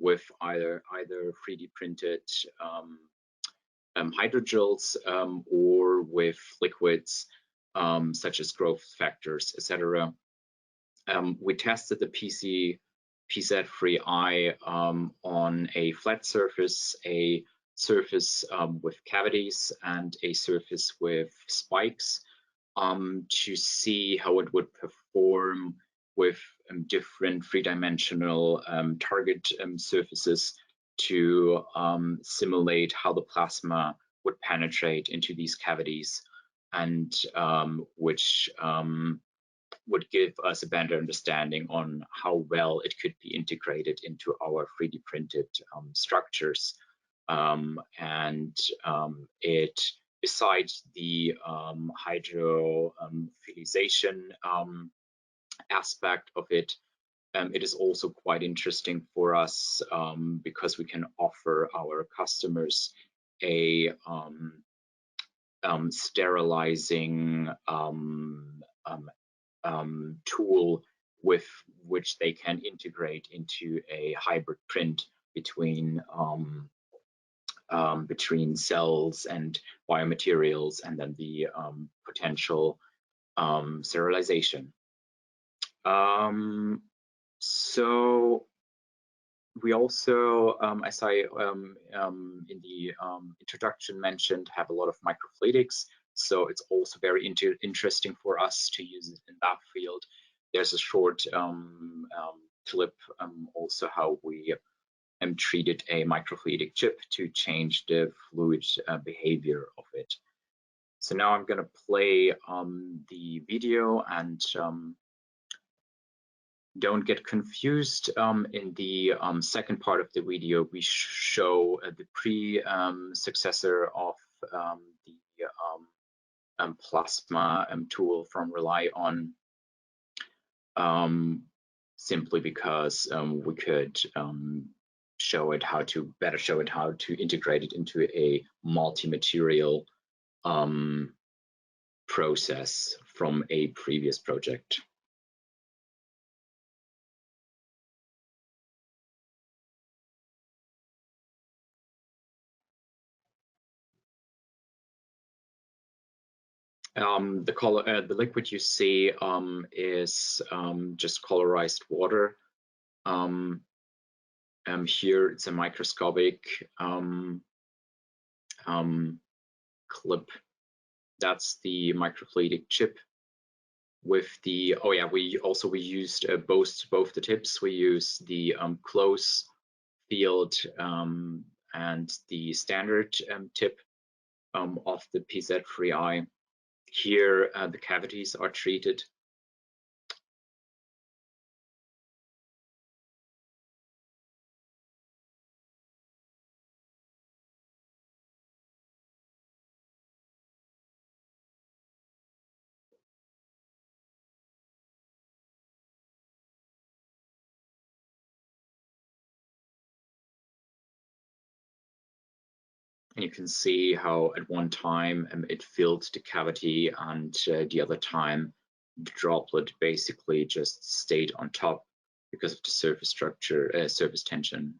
with either 3D printed hydrogels or with liquids such as growth factors, etc. We tested the PZ3-i on a flat surface, a surface with cavities, and a surface with spikes to see how it would perform with different three-dimensional target surfaces to simulate how the plasma would penetrate into these cavities, and which would give us a better understanding on how well it could be integrated into our 3D printed structures. It, besides the hydrophilization aspect of it, it is also quite interesting for us because we can offer our customers a sterilizing tool with which they can integrate into a hybrid print between cells and biomaterials, and then the potential sterilization. So we also, as I in the introduction mentioned, have a lot of microfluidics. So it's also very interesting for us to use it in that field. There's a short clip also how we treated a microfluidic chip to change the fluid behavior of it. So now I'm going to play the video, and don't get confused. In the second part of the video, we show the successor of the plasma tool from Relyon, simply because we could better show it how to integrate it into a multi-material process from a previous project. The liquid you see is just colorized water. Here it's a microscopic clip. That's the microfluidic chip. With the we used both the tips. We used the close field and the standard tip of the PZ3-i. Here the cavities are treated. And you can see how at one time it filled the cavity, and the other time the droplet basically just stayed on top because of the surface structure, surface tension.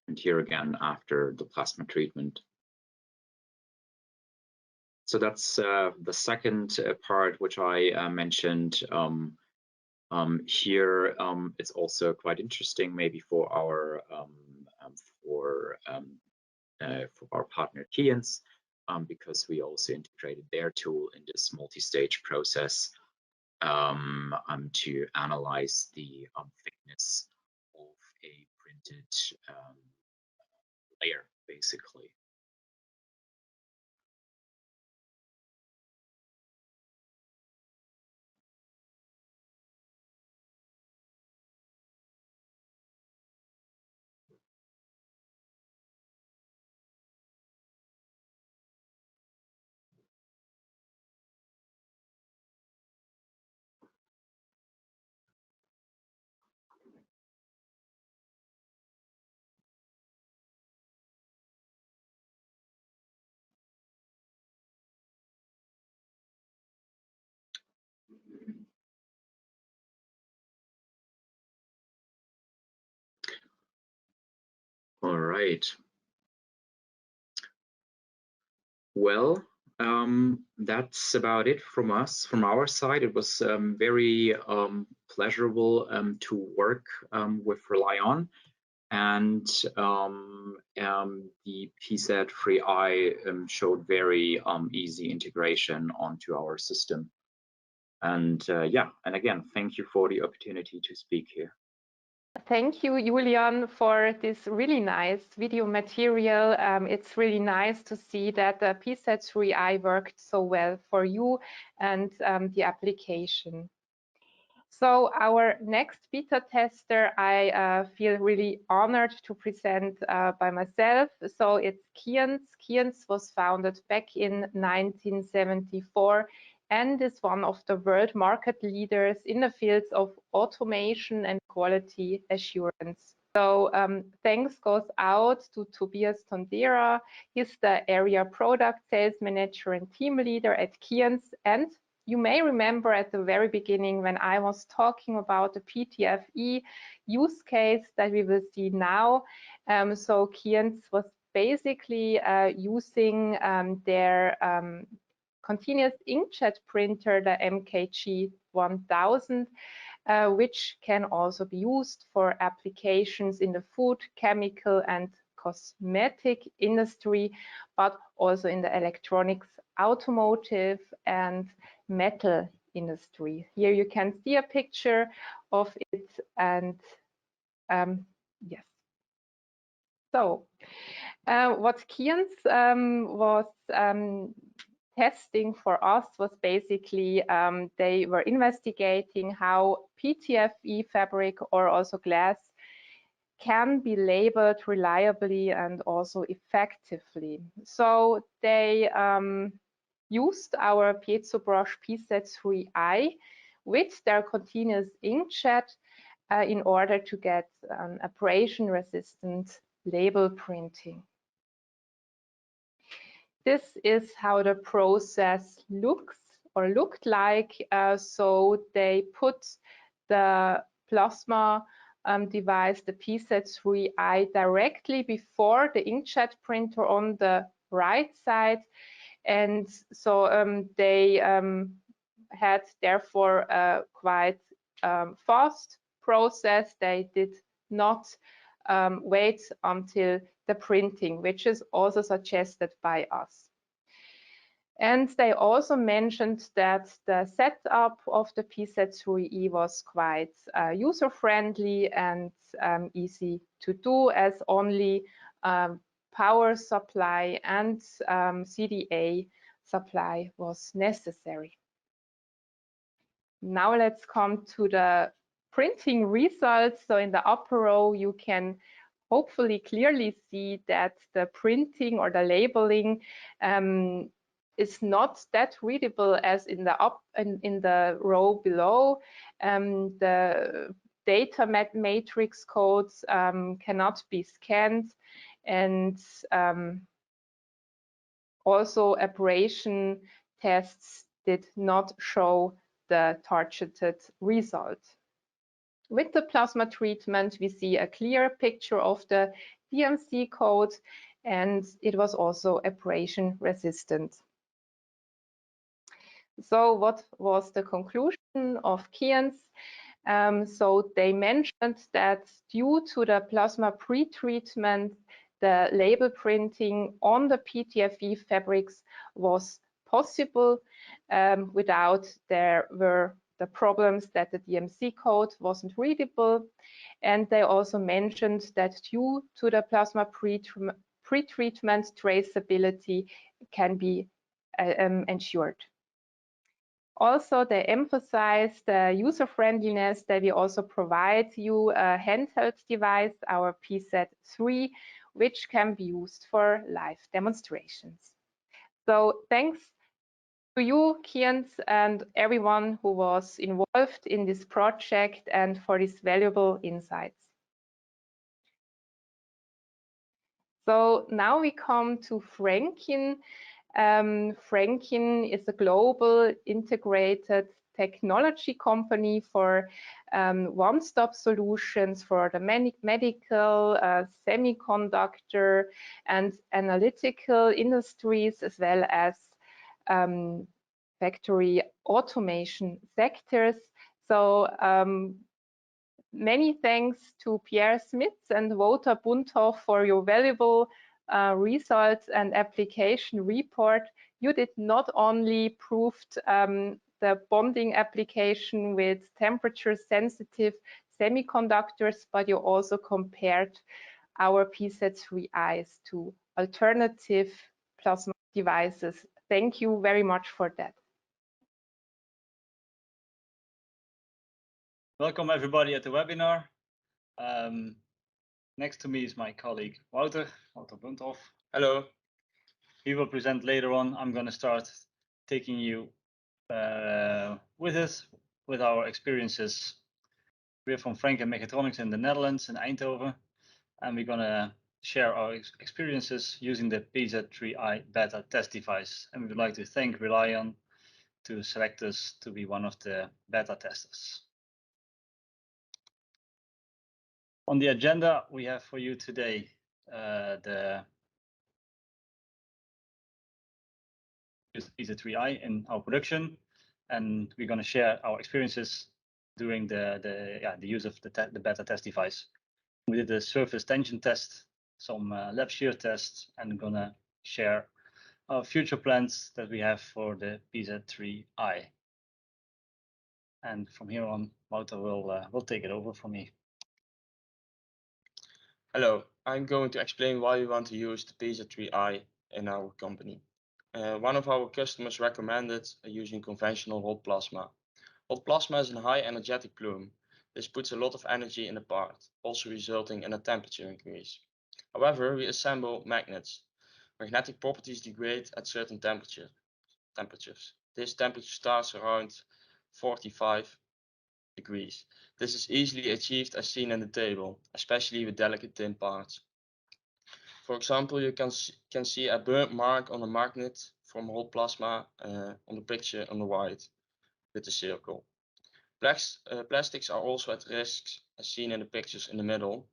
And here again after the plasma treatment. So that's the second part which I mentioned. Here it's also quite interesting, maybe for our partner Kians, because we also integrated their tool in this multi-stage process to analyze the thickness of a printed layer, basically. right. Well, that's about it from us, from our side. It was very pleasurable to work with Relyon, and the PZ3-i showed very easy integration onto our system. And yeah, and again, thank you for the opportunity to speak here. Thank you, Julian, for this really nice video material. It's really nice to see that the PZ3-i worked so well for you and the application. So our next beta tester, I feel really honored to present by myself. So it's Keyence. Keyence was founded back in 1974 and is one of the world market leaders in the fields of automation and quality assurance. So thanks goes out to Tobias Tondera. He's the area product sales manager and team leader at Keyence. And you may remember at the very beginning when I was talking about the PTFE use case that we will see now. So Keyence was basically using their continuous inkjet printer, the MKG 1000, which can also be used for applications in the food, chemical and cosmetic industry, but also in the electronics, automotive and metal industry. Here you can see a picture of it, and yes. So what Keyence was testing for us was basically they were investigating how PTFE fabric or also glass can be labeled reliably and also effectively. So they used our Piezobrush PZ3-i with their continuous inkjet in order to get abrasion-resistant label printing. This is how the process looks or looked like. So they put the plasma device, the PZ3-i, directly before the inkjet printer on the right side. And so they had therefore a quite fast process. They did not wait until the printing, which is also suggested by us. And they also mentioned that the setup of the PZ3-i was quite user-friendly and easy to do, as only power supply and CDA supply was necessary. Now let's come to the printing results. So in the upper row, you can hopefully clearly see that the printing or the labeling is not that readable as in the row below. The data matrix codes cannot be scanned, and also abrasion tests did not show the targeted result. With the plasma treatment, we see a clear picture of the DMC code, and it was also abrasion resistant. So what was the conclusion of Keyence? So they mentioned that due to the plasma pre-treatment, the label printing on the PTFE fabrics was possible without there were the problems that the DMC code wasn't readable. And they also mentioned that due to the plasma pre-treatment, traceability can be ensured. Also, they emphasize the user-friendliness that we also provide you a handheld device, our PZ3, which can be used for live demonstrations. So thanks to you, Keyence, and everyone who was involved in this project and for these valuable insights. So now we come to Relyon. Relyon is a global integrated technology company for one-stop solutions for the medical, semiconductor, and analytical industries, as well as factory automation sectors. So many thanks to Pierre Smits and Wouter Bunthoff for your valuable results and application report. You did not only proved the bonding application with temperature-sensitive semiconductors, but you also compared our PZ3-Is to alternative plasma devices. Thank you very much for that. Welcome everybody at the webinar. Next to me is my colleague Wouter Bunthoff. Hello. He will present later on. I'm going to start taking you with us with our experiences. We're from Franken Mechatronics in the Netherlands, in Eindhoven, and we're going to share our experiences using the PZ3-i beta test device. And we would like to thank Relyon to select us to be one of the beta testers. On the agenda, we have for you today the PZ3-i in our production, and we're going to share our experiences during the use of the beta test device. We did a surface tension test, some lab shear tests, and I'm going to share our future plans that we have for the PZ3-i. And from here on, Wouter will take it over for me. Hello, I'm going to explain why we want to use the PZ3-i in our company. One of our customers recommended using conventional hot plasma. Hot plasma is a high energetic plume. This puts a lot of energy in the part, also resulting in a temperature increase. However, we assemble magnets. Magnetic properties degrade at certain temperatures. This temperature starts around 45 degrees. This is easily achieved as seen in the table, especially with delicate tin parts. For example, you can see a burnt mark on a magnet from hot plasma on the picture on the right with the circle. Plastics are also at risk as seen in the pictures in the middle.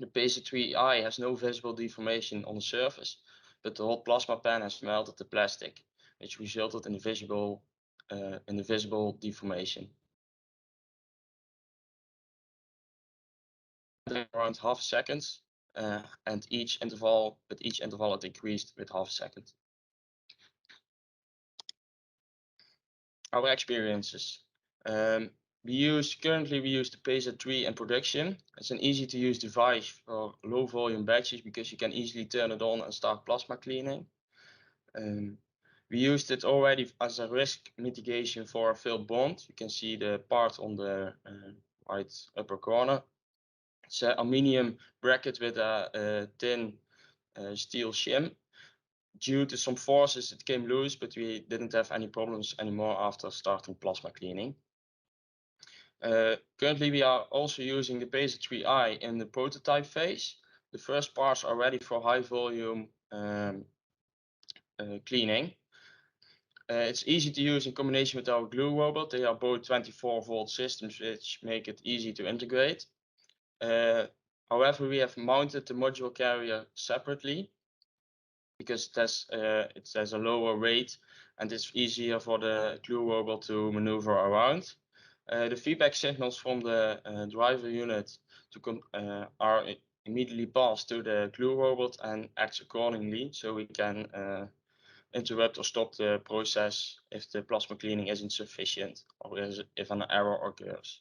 The PZ3-i has no visible deformation on the surface, but the hot plasma pan has melted the plastic, which resulted in the visible deformation. Around half a second, and each interval it increased with half a second. Our experiences. Currently we use the PZ3 in production. It's an easy to use device for low volume batches because you can easily turn it on and start plasma cleaning. We used it already as a risk mitigation for a failed bond. You can see the part on the right upper corner. It's an aluminium bracket with a thin steel shim. Due to some forces, it came loose, but we didn't have any problems anymore after starting plasma cleaning. Currently, we are also using the PZ3-i in the prototype phase. The first parts are ready for high volume cleaning. It's easy to use in combination with our glue robot. They are both 24-volt systems, which make it easy to integrate. However, we have mounted the module carrier separately because it has a lower weight and it's easier for the glue robot to maneuver around. The feedback signals from the driver unit are immediately passed to the glue robot and acts accordingly, so we can interrupt or stop the process if the plasma cleaning isn't sufficient or if an error occurs.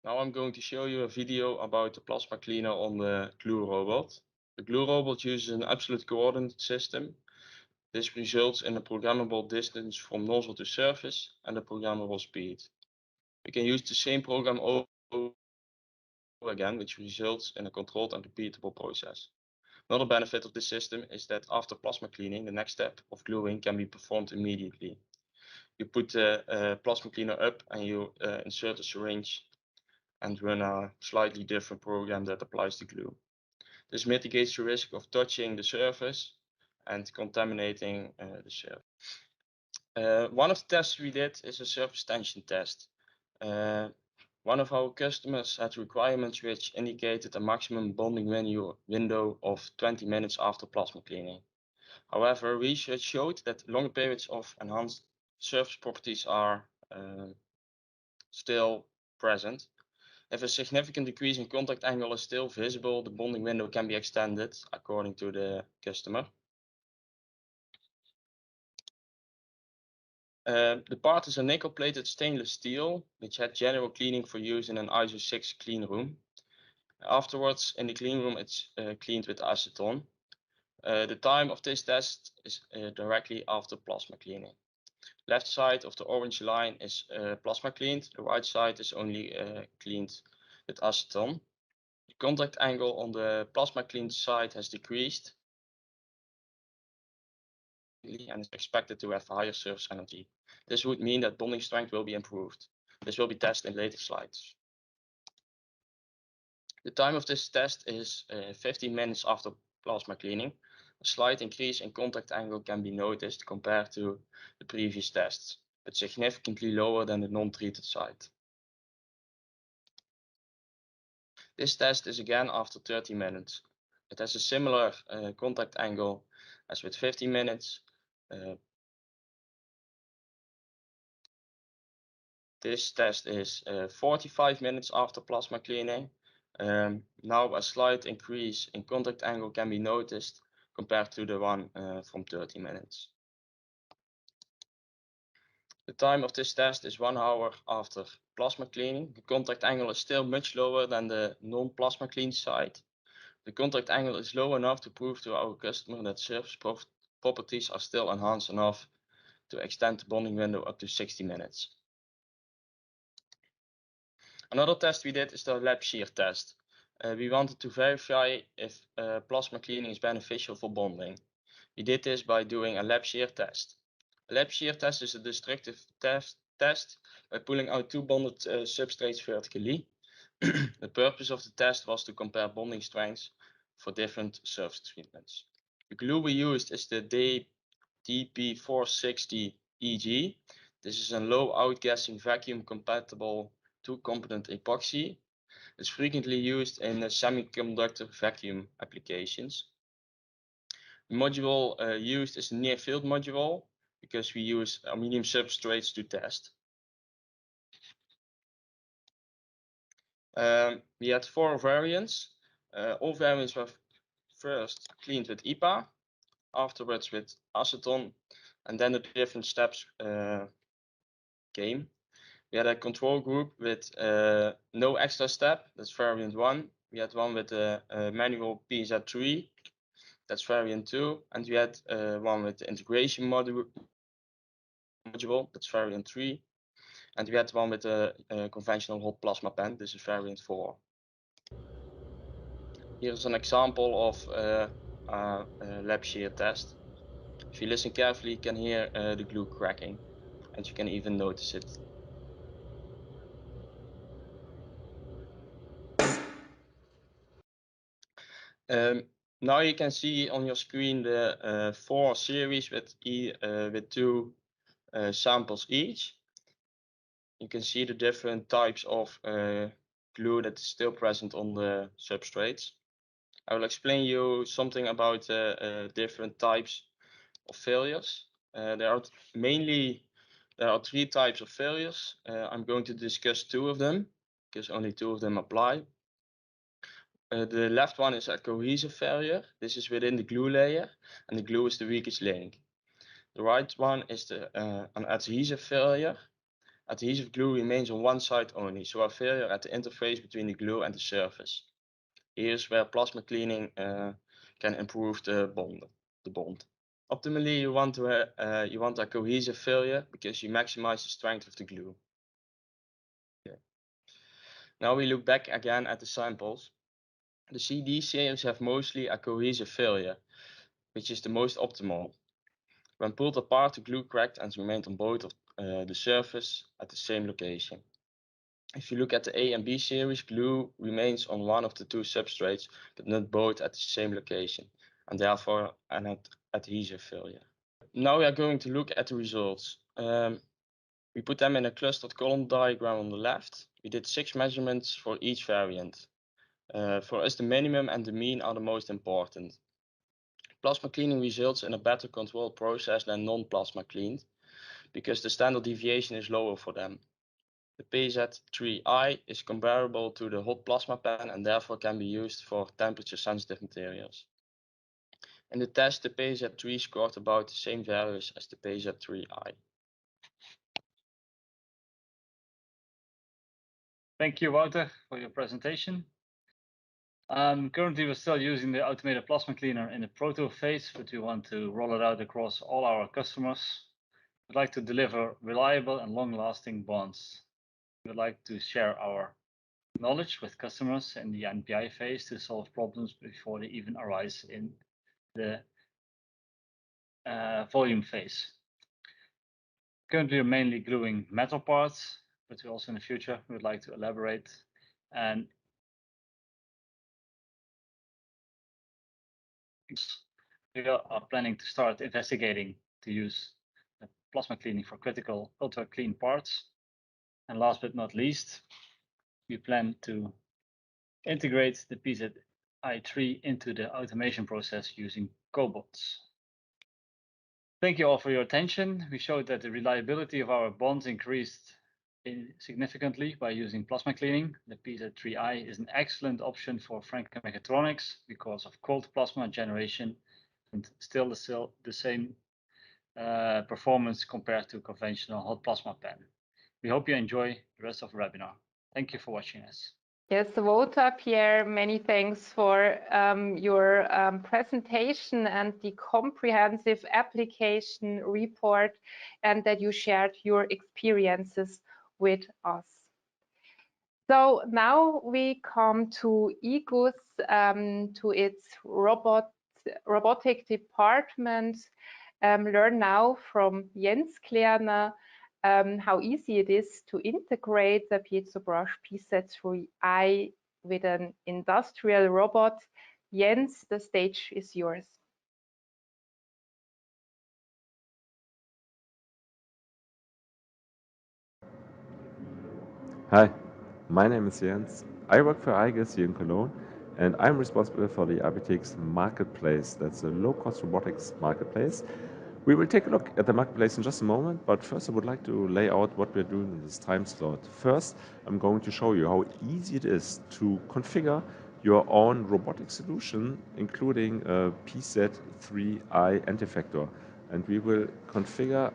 Now I'm going to show you a video about the plasma cleaner on the glue robot. The glue robot uses an absolute coordinate system. This results in a programmable distance from nozzle to surface and a programmable speed. We can use the same program over again, which results in a controlled and repeatable process. Another benefit of this system is that after plasma cleaning, the next step of gluing can be performed immediately. You put the plasma cleaner up and you insert a syringe and run a slightly different program that applies the glue. This mitigates the risk of touching the surface and contaminating the surface. One of the tests we did is a surface tension test. One of our customers had requirements which indicated a maximum bonding window of 20 minutes after plasma cleaning. However, research showed that longer periods of enhanced surface properties are still present. If a significant decrease in contact angle is still visible, the bonding window can be extended according to the customer. The part is a nickel-plated stainless steel, which had general cleaning for use in an ISO 6 clean room. Afterwards, in the clean room, it's cleaned with acetone. The time of this test is directly after plasma cleaning. Left side of the orange line is plasma cleaned. The right side is only cleaned with acetone. The contact angle on the plasma cleaned side has decreased and is expected to have higher surface energy. This would mean that bonding strength will be improved. This will be tested in later slides. The time of this test is 15 minutes after plasma cleaning. A slight increase in contact angle can be noticed compared to the previous tests, but significantly lower than the non-treated side. This test is again after 30 minutes. It has a similar contact angle as with 15 minutes. This test is 45 minutes after plasma cleaning. Now a slight increase in contact angle can be noticed compared to the one from 30 minutes. The time of this test is 1 hour after plasma cleaning. The contact angle is still much lower than the non-plasma clean side. The contact angle is low enough to prove to our customer that surface properties are still enhanced enough to extend the bonding window up to 60 minutes. Another test we did is the lab shear test. We wanted to verify if plasma cleaning is beneficial for bonding. We did this by doing a lab shear test. A lab shear test is a destructive test by pulling out two bonded substrates vertically. The purpose of the test was to compare bonding strengths for different surface treatments. The glue we used is the DP460EG. This is a low outgassing vacuum compatible two-component epoxy. It's frequently used in semiconductor vacuum applications. The module used is the near field module because we use aluminum substrates to test. We had 4 variants. All variants were first cleaned with EPA, afterwards with acetone, and then the different steps came. We had a control group with no extra step, that's variant 1. We had one with a manual PZ3-i, that's variant 2. And we had one with the integration module, that's variant 3. And we had one with a conventional hot plasma pen, this is variant 4. Here's an example of a lab shear test. If you listen carefully, you can hear the glue cracking, and you can even notice it. Now you can see on your screen the 4 series with 2 samples each. You can see the different types of glue that is still present on the substrates. I will explain you something about different types of failures. There are 3 types of failures. I'm going to discuss 2 of them because only 2 of them apply. The left one is a cohesive failure. This is within the glue layer, and the glue is the weakest link. The right one is an adhesive failure. Adhesive glue remains on one side only, so a failure at the interface between the glue and the surface. Here's where plasma cleaning can improve the bond. Optimally, you want a cohesive failure because you maximize the strength of the glue. Okay. Now we look back again at the samples. The CD series have mostly a cohesive failure, which is the most optimal. When pulled apart, the glue cracked and remained on both of the surface at the same location. If you look at the A and B series, glue remains on one of the 2 substrates, but not both at the same location, and therefore an adhesive failure. Now we are going to look at the results. We put them in a clustered column diagram on the left. We did 6 measurements for each variant. For us, the minimum and the mean are the most important. Plasma cleaning results in a better controlled process than non-plasma cleaned, because the standard deviation is lower for them. The PZ3-i is comparable to the hot plasma pen and therefore can be used for temperature-sensitive materials. In the test, the PZ3 scored about the same values as the PZ3-i. Thank you, Wouter, for your presentation. Currently, we're still using the automated plasma cleaner in the proto phase, but we want to roll it out across all our customers. We'd like to deliver reliable and long-lasting bonds. We'd like to share our knowledge with customers in the NPI phase to solve problems before they even arise in the volume phase. Currently, we're mainly gluing metal parts, but we also in the future would like to elaborate and we are planning to start investigating to use plasma cleaning for critical ultra clean parts. And last but not least, we plan to integrate the PZ3 into the automation process using cobots. Thank you all for your attention. We showed that the reliability of our bonds increased significantly by using plasma cleaning. The PZ3-i is an excellent option for Franken Mechatronics because of cold plasma generation and still the same performance compared to conventional hot plasma pen. We hope you enjoy the rest of the webinar. Thank you for watching us. Yes, Wouter, Pierre, many thanks for your presentation and the comprehensive application report, and that you shared your experiences with us. So now we come to IGUS, to its robotic department. Learn now from Jens Klerner how easy it is to integrate the Piezobrush PZ3-i with an industrial robot. Jens, the stage is yours. Hi, my name is Jens. I work for IGUS here in Cologne, and I'm responsible for the RBTX marketplace. That's a low-cost robotics marketplace. We will take a look at the marketplace in just a moment, but first I would like to lay out what we're doing in this time slot. First, I'm going to show you how easy it is to configure your own robotic solution, including a PZ3-i anti-factor. And we will configure,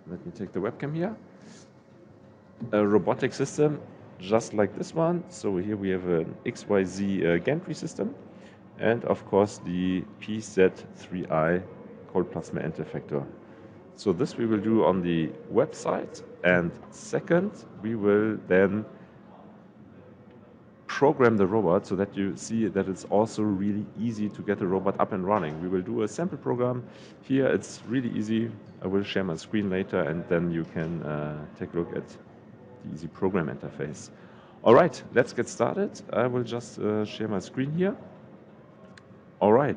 let me take the webcam here, a robotic system just like this one. So here we have an XYZ gantry system, and of course the PZ3-i cold plasma anti-factor. So this we will do on the website, and second we will then program the robot so that you see that it's also really easy to get the robot up and running. We will do a sample program here. It's really easy. I will share my screen later, and then you can take a look at the easy program interface. All right, let's get started. I will just share my screen here. All right,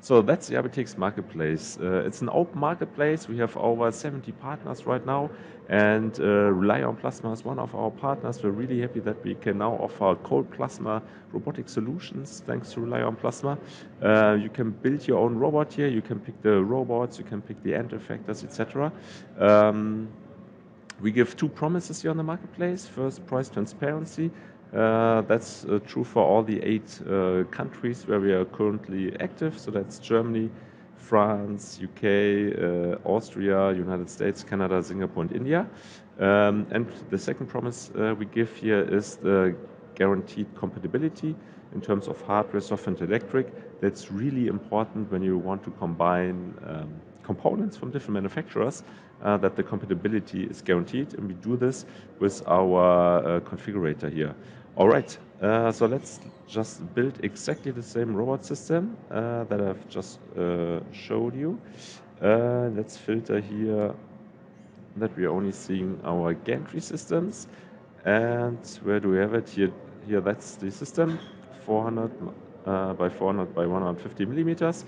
so that's the RBTX marketplace. It's an open marketplace. We have over 70 partners right now, and Relyon Plasma is one of our partners. We're really happy that we can now offer cold plasma robotic solutions thanks to Relyon Plasma. You can build your own robot here. You can pick the robots, you can pick the anti-factors, etc. We give 2 promises here on the marketplace. First, price transparency. That's true for all the 8 countries where we are currently active. So that's Germany, France, UK, Austria, United States, Canada, Singapore, and India. And the second promise we give here is the guaranteed compatibility in terms of hardware, software, and electric. That's really important when you want to combine components from different manufacturers, that the compatibility is guaranteed, and we do this with our configurator here. All right, so let's just build exactly the same robot system that I've just showed you. Let's filter here that we are only seeing our gantry systems. And where do we have it? Here that's the system, 400 by 400 by 150 millimeters.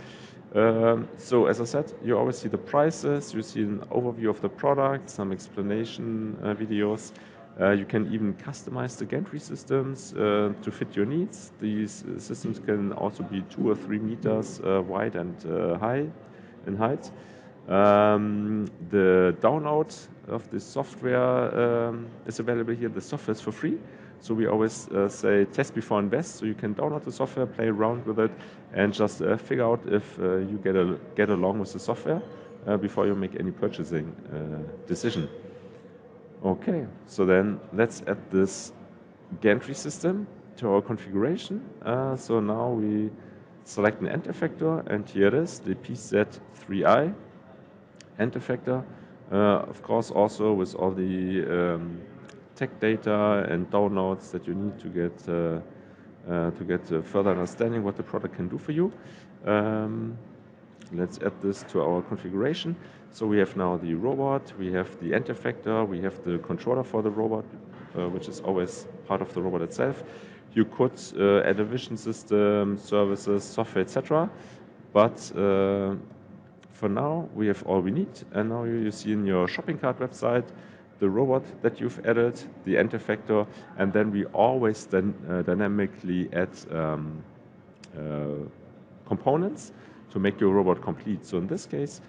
So as I said, you always see the prices, you see an overview of the product, some explanation videos. You can even customize the gantry systems to fit your needs. These systems can also be 2 or 3 meters wide and high in height. The download of the software is available here. The software is for free. So we always say test before invest. So you can download the software, play around with it, and just figure out if you get along with the software before you make any purchasing decision. Okay, so then let's add this gantry system to our configuration. So now we select an end effector, and here it is, the PZ3-i end effector. Of course, also with all the tech data and downloads that you need to get further understanding what the product can do for you. Let's add this to our configuration. So we have now the robot, we have the end effector, we have the controller for the robot, which is always part of the robot itself. You could add a vision system, services, software, etc. But for now, we have all we need. And now you see in your shopping cart website the robot that you've added, the end effector, and then we always then dynamically add components to make your robot complete. So in this case,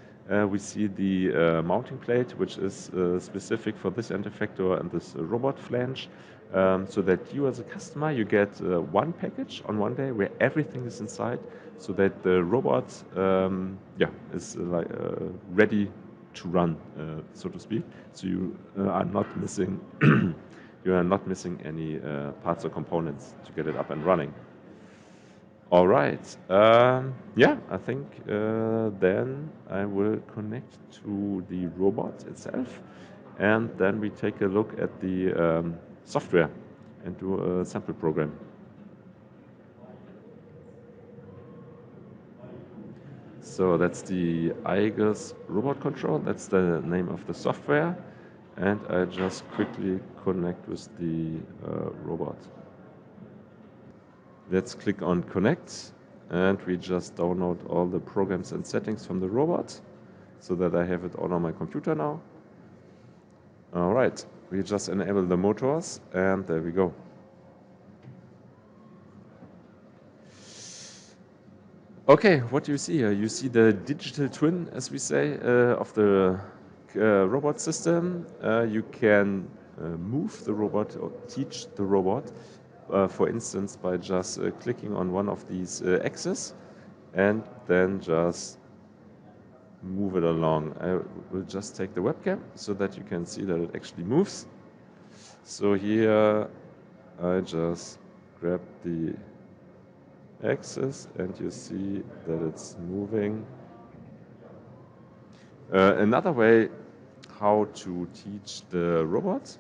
we see the mounting plate, which is specific for this end effector and this robot flange, so that you as a customer, you get one package on one day where everything is inside, so that the robot is ready to run, so to speak. So you are not missing you are not missing any parts or components to get it up and running. All right. I think then I will connect to the robot itself, and then we take a look at the software and do a sample program. So that's the IGUS robot control. That's the name of the software. And I just quickly connect with the robot. Let's click on connect, and we just download all the programs and settings from the robot so that I have it all on my computer now. All right, we just enable the motors, and there we go. Okay, what do you see here? You see the digital twin, as we say, of the robot system. You can move the robot or teach the robot, for instance, by just clicking on one of these axes and then just move it along. I will just take the webcam so that you can see that it actually moves. So here I just grab the axis and you see that it's moving. Another way how to teach the robot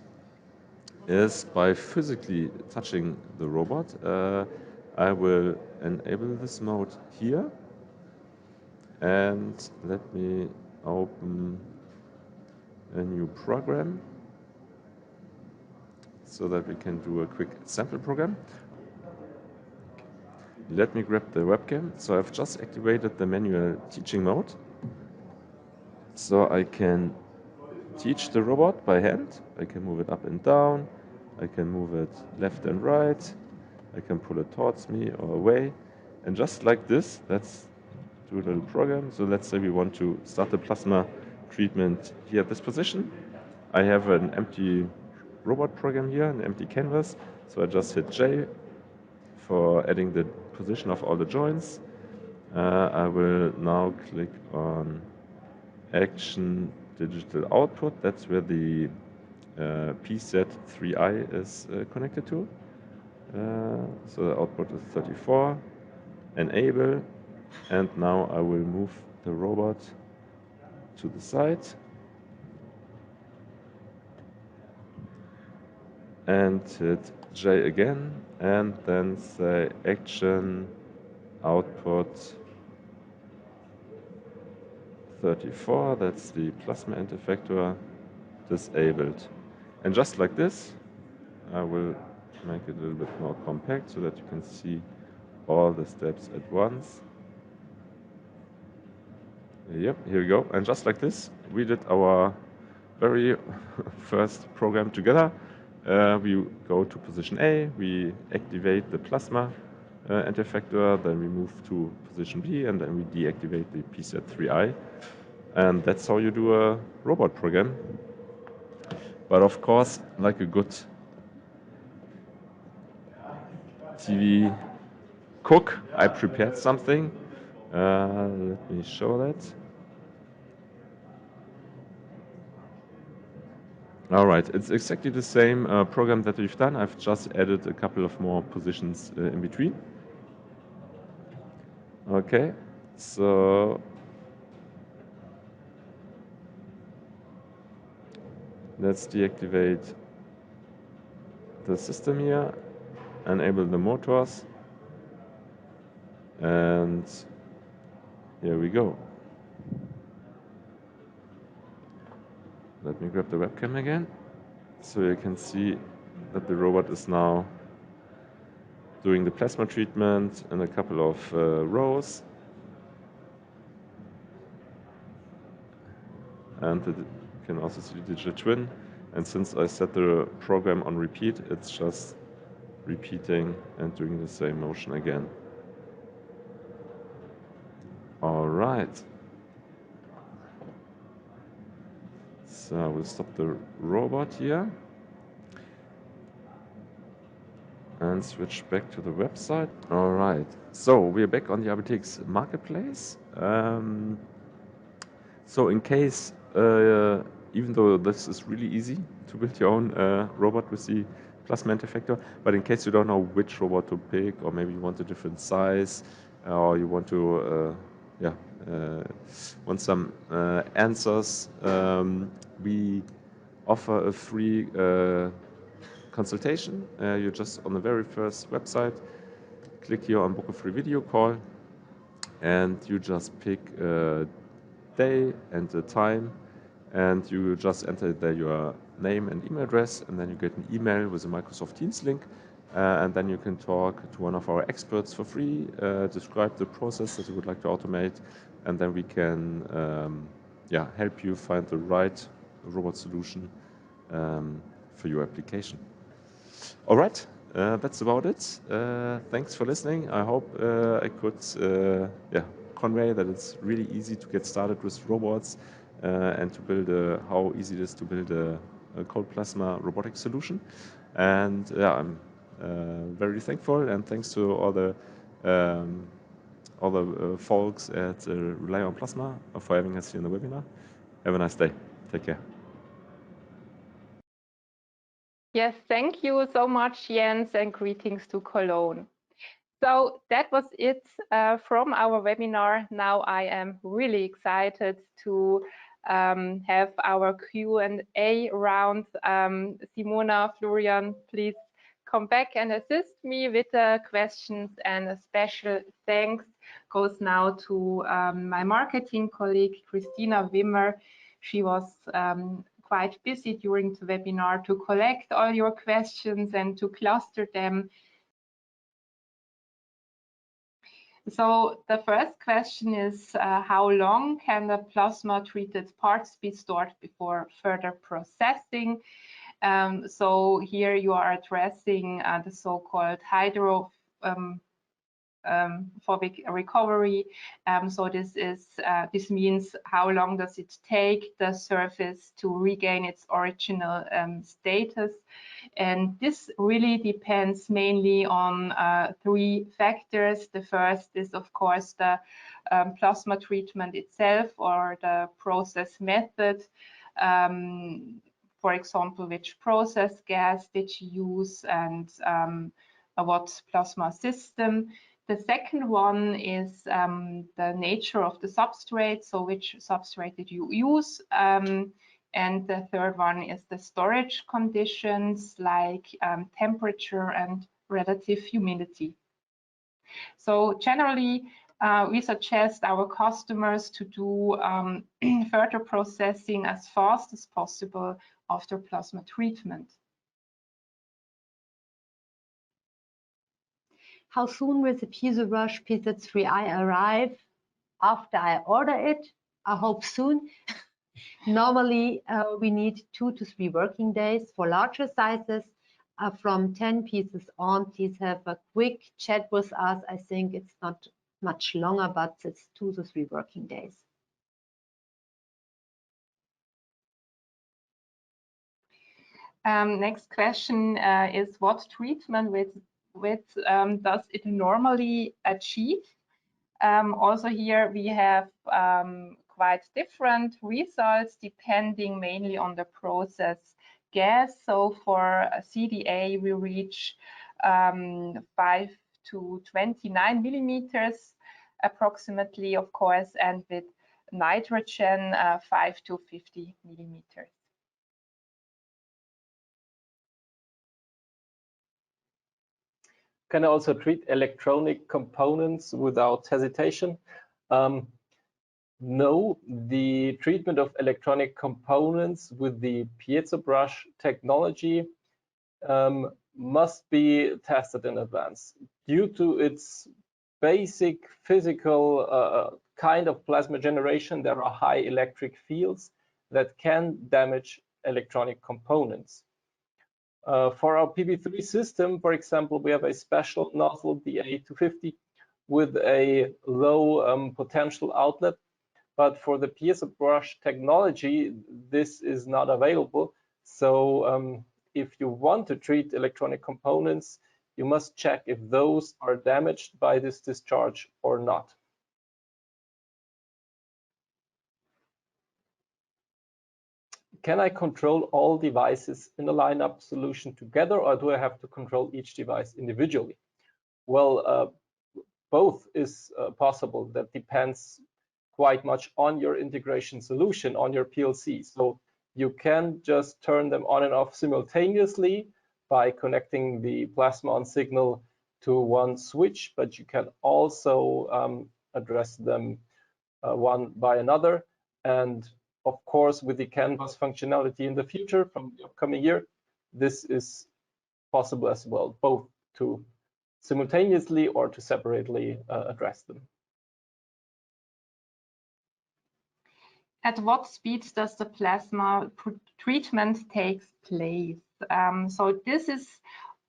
is by physically touching the robot. I will enable this mode here, and let me open a new program so that we can do a quick sample program. Let me grab the webcam. So I've just activated the manual teaching mode, so I can teach the robot by hand. I can move it up and down, I can move it left and right, I can pull it towards me or away, and just like this, let's do a little program. So let's say we want to start the plasma treatment here at this position. I have an empty robot program here, an empty canvas, so I just hit J for adding the position of all the joints. I will now click on Action Digital Output. That's where the PZ3-i is connected to. So the output is 34. Enable, and now I will move the robot to the side and hit J again, and then say Action Output 34, that's the plasma end effector, disabled. And just like this, I will make it a little bit more compact so that you can see all the steps at once. Yep, here we go. And just like this, we did our very first program together. We go to position A, we activate the plasma anti-effector, then we move to position B, and then we deactivate the PZ3-i. And that's how you do a robot program. But of course, like a good TV cook, I prepared something. Let me show that. All right, it's exactly the same program that we've done. I've just added a couple of more positions in between. Okay, so let's deactivate the system here, enable the motors, and here we go. Let me grab the webcam again, so you can see that the robot is now doing the plasma treatment in a couple of rows. And you can also see the digital twin. And since I set the program on repeat, it's just repeating and doing the same motion again. All right. So we'll stop the robot here and switch back to the website. All right. So we're back on the RBTX marketplace. So in case, even though this is really easy to build your own robot with the plasma anti-effector, but in case you don't know which robot to pick, or maybe you want a different size, or you want to, want some answers, we offer a free consultation. You're just on the very first website, click here on book a free video call, and you just pick a day and the time, and you just enter there your name and email address, and then you get an email with a Microsoft Teams link, and then you can talk to one of our experts for free, describe the process that you would like to automate, and then we can help you find the right robot solution for your application. All right, that's about it. Thanks for listening. I hope I could convey that it's really easy to get started with robots and to build how easy it is to build a cold plasma robotic solution. And I'm very thankful, and thanks to all the folks at Relyon Plasma for having us here in the webinar. Have a nice day. Take care. Yes, thank you so much, Jens, and greetings to Cologne. So that was it from our webinar. Now I am really excited to have our Q&A round. Simona, Florian, please come back and assist me with the questions, and a special thanks goes now to my marketing colleague, Christina Wimmer. She was quite busy during the webinar to collect all your questions and to cluster them. So the first question is, how long can the plasma treated parts be stored before further processing? So here you are addressing the so-called hydrophobic recovery. So this means how long does it take the surface to regain its original status. And this really depends mainly on three factors. The first is, of course, the plasma treatment itself, or the process method. For example, which process gas did you use, and what plasma system. The second one is the nature of the substrate, so which substrate did you use. And the third one is the storage conditions, like temperature and relative humidity. So generally, we suggest our customers to do further processing as fast as possible after plasma treatment. How soon will the Piezobrush PZ3-i arrive? After I order it, I hope soon. Normally, we need 2 to 3 working days. For larger sizes, from 10 pieces on, please have a quick chat with us. I think it's not much longer, but it's 2 to 3 working days. Next question is what treatment does it normally achieve? Also here we have quite different results depending mainly on the process gas. So for CDA we reach 5 to 29 millimeters approximately, of course, and with nitrogen 5 to 50 millimeters. Can I also treat electronic components without hesitation? No, the treatment of electronic components with the Piezobrush technology must be tested in advance. Due to its basic physical kind of plasma generation, there are high electric fields that can damage electronic components. For our PV3 system, for example, we have a special nozzle, the A250, with a low potential outlet. But for the Piezobrush technology, this is not available. So if you want to treat electronic components, you must check if those are damaged by this discharge or not. Can I control all devices in a lineup solution together, or do I have to control each device individually? Well, both is possible. That depends quite much on your integration solution, on your PLC. So you can just turn them on and off simultaneously by connecting the plasma on signal to one switch, but you can also address them one by another. And of course, with the CAN bus functionality in the future from the upcoming year, this is possible as well, both to simultaneously or to separately address them. At what speed does the plasma treatment take place? So this is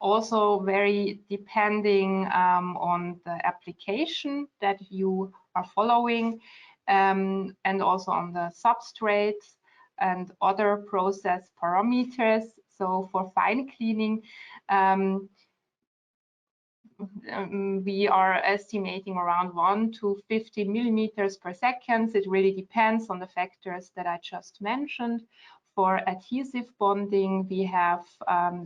also very depending on the application that you are following and also on the substrate and other process parameters. So for fine cleaning, we are estimating around 1 to 50 millimeters per second. It really depends on the factors that I just mentioned. For adhesive bonding, we have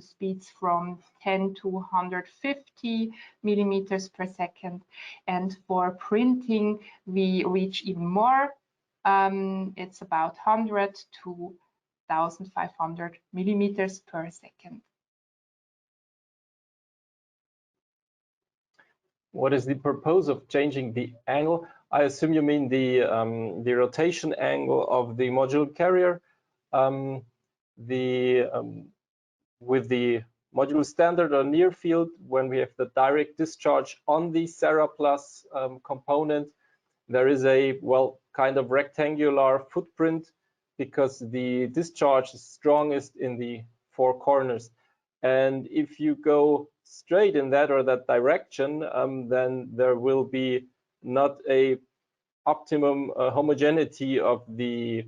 speeds from 10 to 150 millimeters per second. And for printing, we reach even more. It's about 100 to 1,500 millimeters per second. What is the purpose of changing the angle? I assume you mean the rotation angle of the module carrier. With the module standard or near field, when we have the direct discharge on the Serra Plus component, there is a, well, kind of rectangular footprint because the discharge is strongest in the 4 corners. And if you go straight in that or that direction, then there will be not a optimum homogeneity of the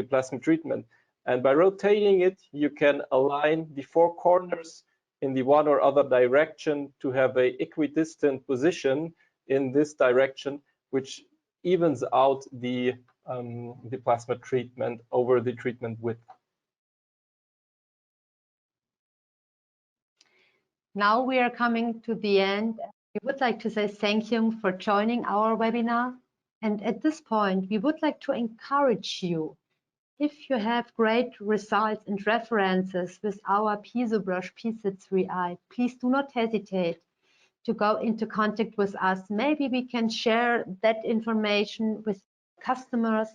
plasma treatment. And by rotating it, you can align the 4 corners in the one or other direction to have a equidistant position in this direction, which evens out the plasma treatment over the treatment width. Now we are coming to the end. We would like to say thank you for joining our webinar. And at this point, we would like to encourage you, if you have great results and references with our Piezobrush PZ3-i, please do not hesitate to go into contact with us. Maybe we can share that information with customers,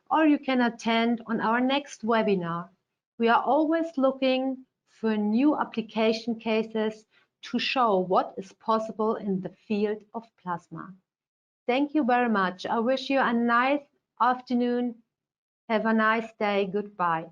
or you can attend on our next webinar. We are always looking for new application cases to show what is possible in the field of plasma. Thank you very much. I wish you a nice afternoon. Have a nice day. Goodbye.